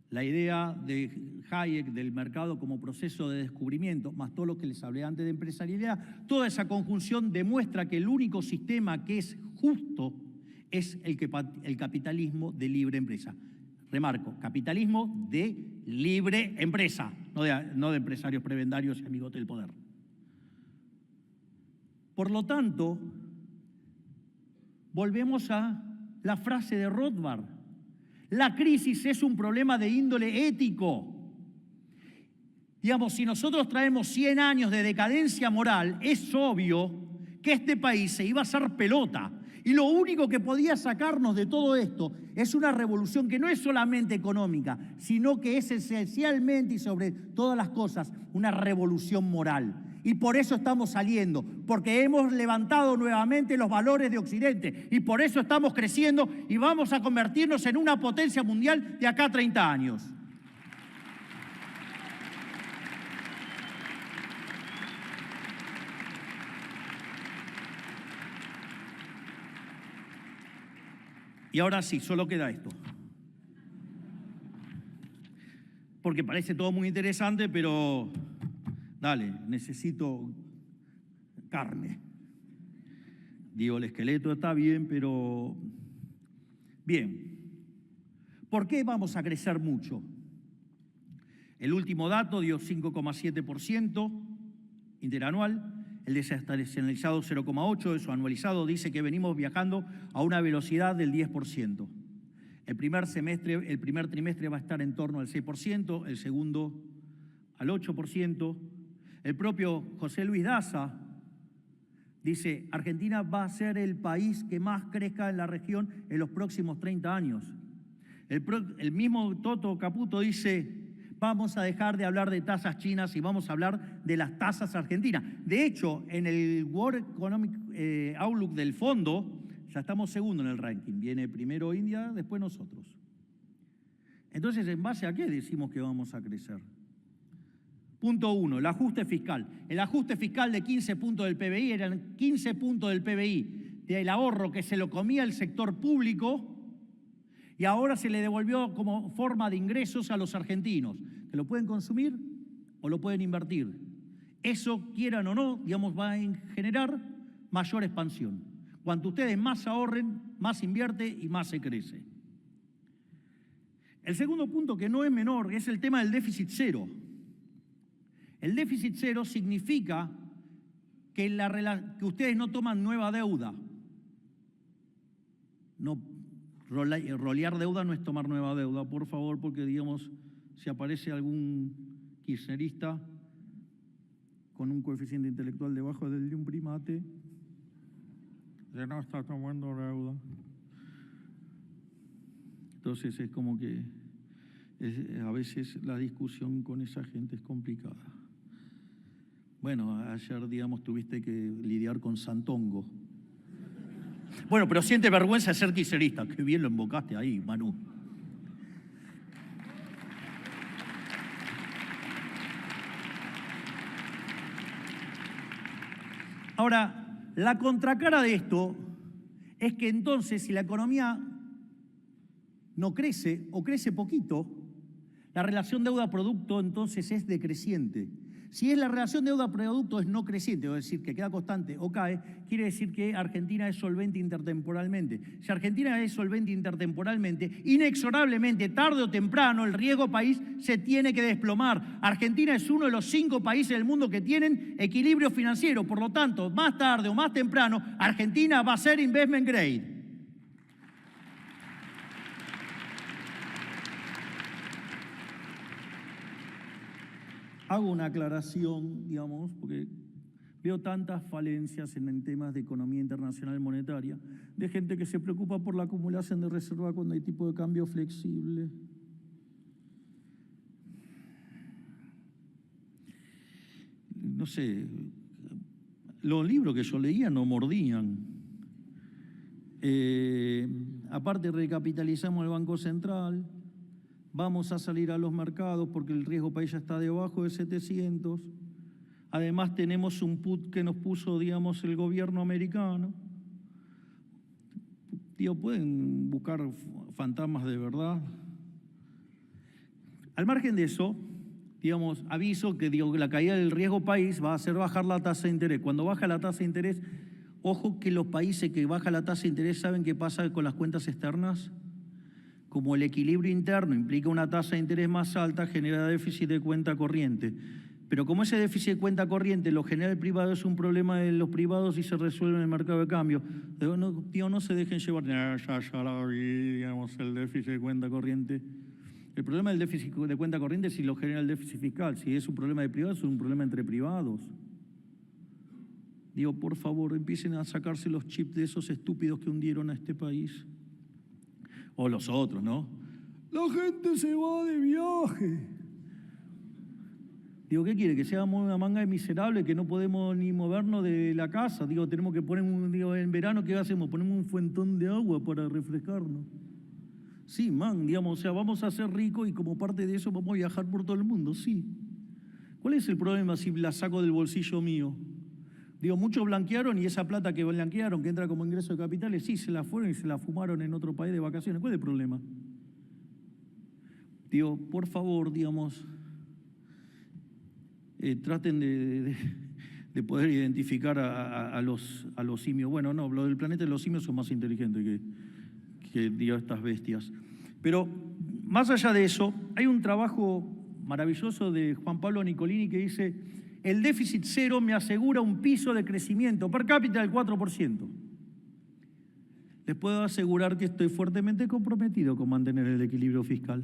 la idea de Hayek del mercado como proceso de descubrimiento, más todo lo que les hablé antes de empresarialidad, toda esa conjunción demuestra que el único sistema que es justo es el capitalismo de libre empresa. Remarco, capitalismo de libre empresa, no de empresarios prebendarios y amigos del poder. Por lo tanto, volvemos a la frase de Rothbard. La crisis es un problema de índole ético. Digamos, si nosotros traemos 100 años de decadencia moral, es obvio que este país se iba a hacer pelota. Y lo único que podía sacarnos de todo esto es una revolución que no es solamente económica, sino que es esencialmente y sobre todas las cosas una revolución moral. Y por eso estamos saliendo, porque hemos levantado nuevamente los valores de Occidente y por eso estamos creciendo y vamos a convertirnos en una potencia mundial de acá a 30 años. Y ahora sí, solo queda esto. Porque parece todo muy interesante, pero dale, necesito carne. Digo, el esqueleto está bien, pero... Bien. ¿Por qué vamos a crecer mucho? El último dato dio 5,7% interanual. El desestacionalizado 0,8%, eso anualizado, dice que venimos viajando a una velocidad del 10%. El primer trimestre va a estar en torno al 6%, el segundo al 8%. El propio José Luis Daza dice, Argentina va a ser el país que más crezca en la región en los próximos 30 años. El mismo Toto Caputo dice, vamos a dejar de hablar de tasas chinas y vamos a hablar de las tasas argentinas. De hecho, en el World Economic Outlook del fondo, ya estamos segundo en el ranking. Viene primero India, después nosotros. Entonces, ¿en base a qué decimos que vamos a crecer? Punto 1, el ajuste fiscal. El ajuste fiscal de 15 puntos del PBI eran 15 puntos del PBI del ahorro que se lo comía el sector público y ahora se le devolvió como forma de ingresos a los argentinos, que lo pueden consumir o lo pueden invertir. Eso, quieran o no, digamos, va a generar mayor expansión. Cuanto ustedes más ahorren, más invierte y más se crece. El segundo punto, que no es menor, es el tema del déficit cero. El déficit cero significa que ustedes no toman nueva deuda. No, rolear deuda no es tomar nueva deuda, por favor, porque digamos, si aparece algún kirchnerista con un coeficiente intelectual debajo del de un primate, ya no está tomando deuda. Entonces es como que a veces la discusión con esa gente es complicada. Bueno, ayer, digamos, tuviste que lidiar con Santongo. Bueno, pero siente vergüenza de ser kirchnerista. Qué bien lo invocaste ahí, Manu. Ahora, la contracara de esto es que entonces, si la economía no crece o crece poquito, la relación deuda-producto entonces es decreciente. Si es la relación deuda-producto es no creciente, es decir, que queda constante o cae, quiere decir que Argentina es solvente intertemporalmente. Si Argentina es solvente intertemporalmente, inexorablemente, tarde o temprano, el riesgo país se tiene que desplomar. Argentina es uno de los 5 países del mundo que tienen equilibrio financiero. Por lo tanto, más tarde o más temprano, Argentina va a ser investment grade. Hago una aclaración, digamos, porque veo tantas falencias en temas de economía internacional monetaria, de gente que se preocupa por la acumulación de reserva cuando hay tipo de cambio flexible. No sé, los libros que yo leía no mordían. Aparte, recapitalizamos el Banco Central. Vamos a salir a los mercados porque el riesgo país ya está debajo de 700. Además tenemos un put que nos puso, digamos, el gobierno americano. Tío, pueden buscar fantasmas de verdad. Al margen de eso, digamos, aviso que la caída del riesgo país va a hacer bajar la tasa de interés. Cuando baja la tasa de interés, Ojo que los países que baja la tasa de interés, ¿saben qué pasa con las cuentas externas? Como el equilibrio interno implica una tasa de interés más alta, genera déficit de cuenta corriente. Pero como ese déficit de cuenta corriente lo genera el privado, es un problema de los privados y se resuelve en el mercado de cambio. No se dejen llevar, ya la vi, digamos, el déficit de cuenta corriente. El problema del déficit de cuenta corriente es si lo genera el déficit fiscal. Si es un problema de privados, es un problema entre privados. Digo, por favor, empiecen a sacarse los chips de esos estúpidos que hundieron a este país. O los otros, ¿no? La gente se va de viaje. Digo, ¿qué quiere? ¿Que seamos una manga de miserables que no podemos ni movernos de la casa? Digo, tenemos que poner en verano, ¿qué hacemos? Ponemos un fuentón de agua para refrescarnos. Sí, digamos, o sea, vamos a ser ricos y como parte de eso vamos a viajar por todo el mundo, sí. ¿Cuál es el problema si la saco del bolsillo mío? Digo, muchos blanquearon y esa plata que blanquearon, que entra como ingreso de capitales, sí, se la fueron y se la fumaron en otro país de vacaciones. ¿Cuál es el problema? Digo, por favor, digamos, traten de poder identificar a los simios. Bueno, no, lo del planeta de los simios son más inteligentes que digo, estas bestias. Pero más allá de eso, hay un trabajo maravilloso de Juan Pablo Nicolini que dice: el déficit cero me asegura un piso de crecimiento per cápita del 4%. Les puedo asegurar que estoy fuertemente comprometido con mantener el equilibrio fiscal.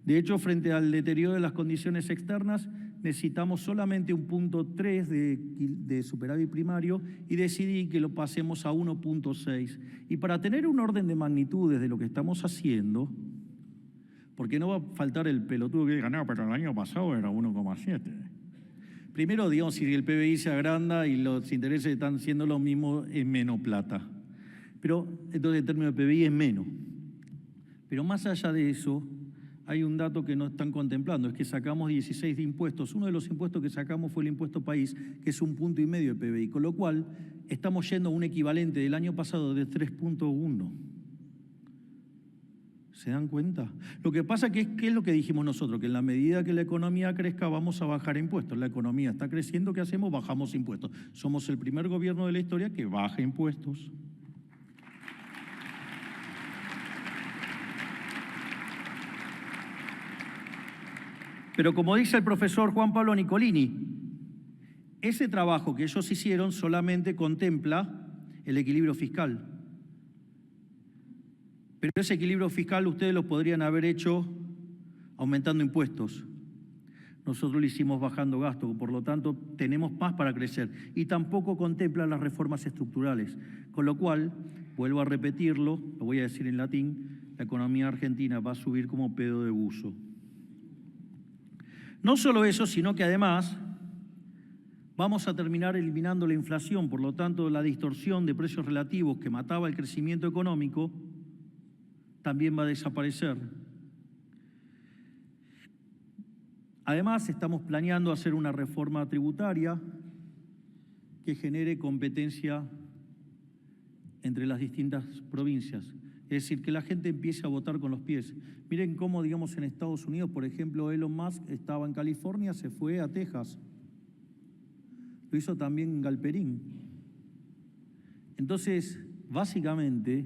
De hecho, frente al deterioro de las condiciones externas, necesitamos solamente un 0.3 de superávit primario y decidí que lo pasemos a 1.6. Y para tener un orden de magnitudes de lo que estamos haciendo, porque no va a faltar el pelotudo que diga, no, pero el año pasado era 1,7. Primero, digamos, si el PBI se agranda y los intereses están siendo lo mismo, es menos plata. Pero entonces el término de PBI es menos. Pero más allá de eso, hay un dato que no están contemplando, es que sacamos 16 de impuestos. Uno de los impuestos que sacamos fue el impuesto país, que es 1,5 puntos de PBI, con lo cual estamos yendo a un equivalente del año pasado de 3.1. ¿Se dan cuenta? Lo que pasa que ¿qué es lo que dijimos nosotros? Que en la medida que la economía crezca vamos a bajar impuestos. La economía está creciendo, ¿qué hacemos? Bajamos impuestos. Somos el primer gobierno de la historia que baja impuestos. Pero como dice el profesor Juan Pablo Nicolini, ese trabajo que ellos hicieron solamente contempla el equilibrio fiscal. Pero ese equilibrio fiscal ustedes lo podrían haber hecho aumentando impuestos. Nosotros lo hicimos bajando gastos, por lo tanto tenemos más para crecer. Y tampoco contempla las reformas estructurales. Con lo cual, vuelvo a repetirlo, lo voy a decir en latín, la economía argentina va a subir como pedo de buzo. No solo eso, sino que además vamos a terminar eliminando la inflación, por lo tanto la distorsión de precios relativos que mataba el crecimiento económico también va a desaparecer. Además, estamos planeando hacer una reforma tributaria que genere competencia entre las distintas provincias. Es decir, que la gente empiece a votar con los pies. Miren cómo, digamos, en Estados Unidos, por ejemplo, Elon Musk estaba en California, se fue a Texas. Lo hizo también en Galperín. Entonces, básicamente,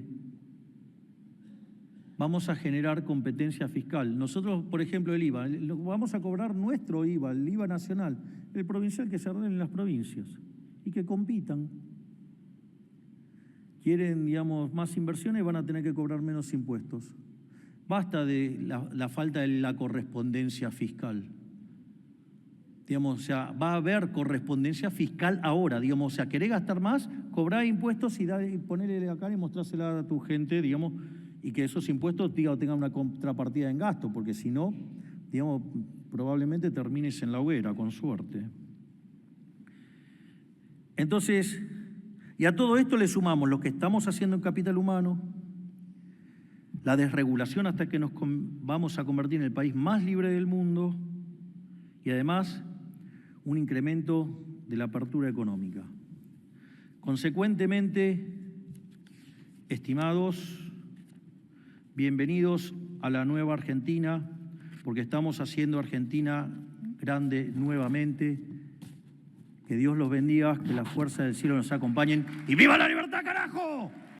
vamos a generar competencia fiscal. Nosotros, por ejemplo, el IVA, vamos a cobrar nuestro IVA, el IVA nacional, el provincial que se ordene en las provincias y que compitan. Quieren, digamos, más inversiones, van a tener que cobrar menos impuestos. Basta de la falta de la correspondencia fiscal. Digamos, o sea, va a haber correspondencia fiscal ahora, digamos, o sea, querés gastar más, cobrar impuestos y ponerle acá y mostrársela a tu gente, digamos, y que esos impuestos, digamos, tengan una contrapartida en gasto, porque si no, digamos, probablemente termines en la hoguera, con suerte. Entonces, y a todo esto le sumamos lo que estamos haciendo en capital humano, la desregulación hasta que nos vamos a convertir en el país más libre del mundo y además un incremento de la apertura económica. Consecuentemente, estimados, bienvenidos a la nueva Argentina, porque estamos haciendo Argentina grande nuevamente, Que Dios los bendiga, que la fuerza del cielo nos acompañen. ¡Y viva la libertad, carajo!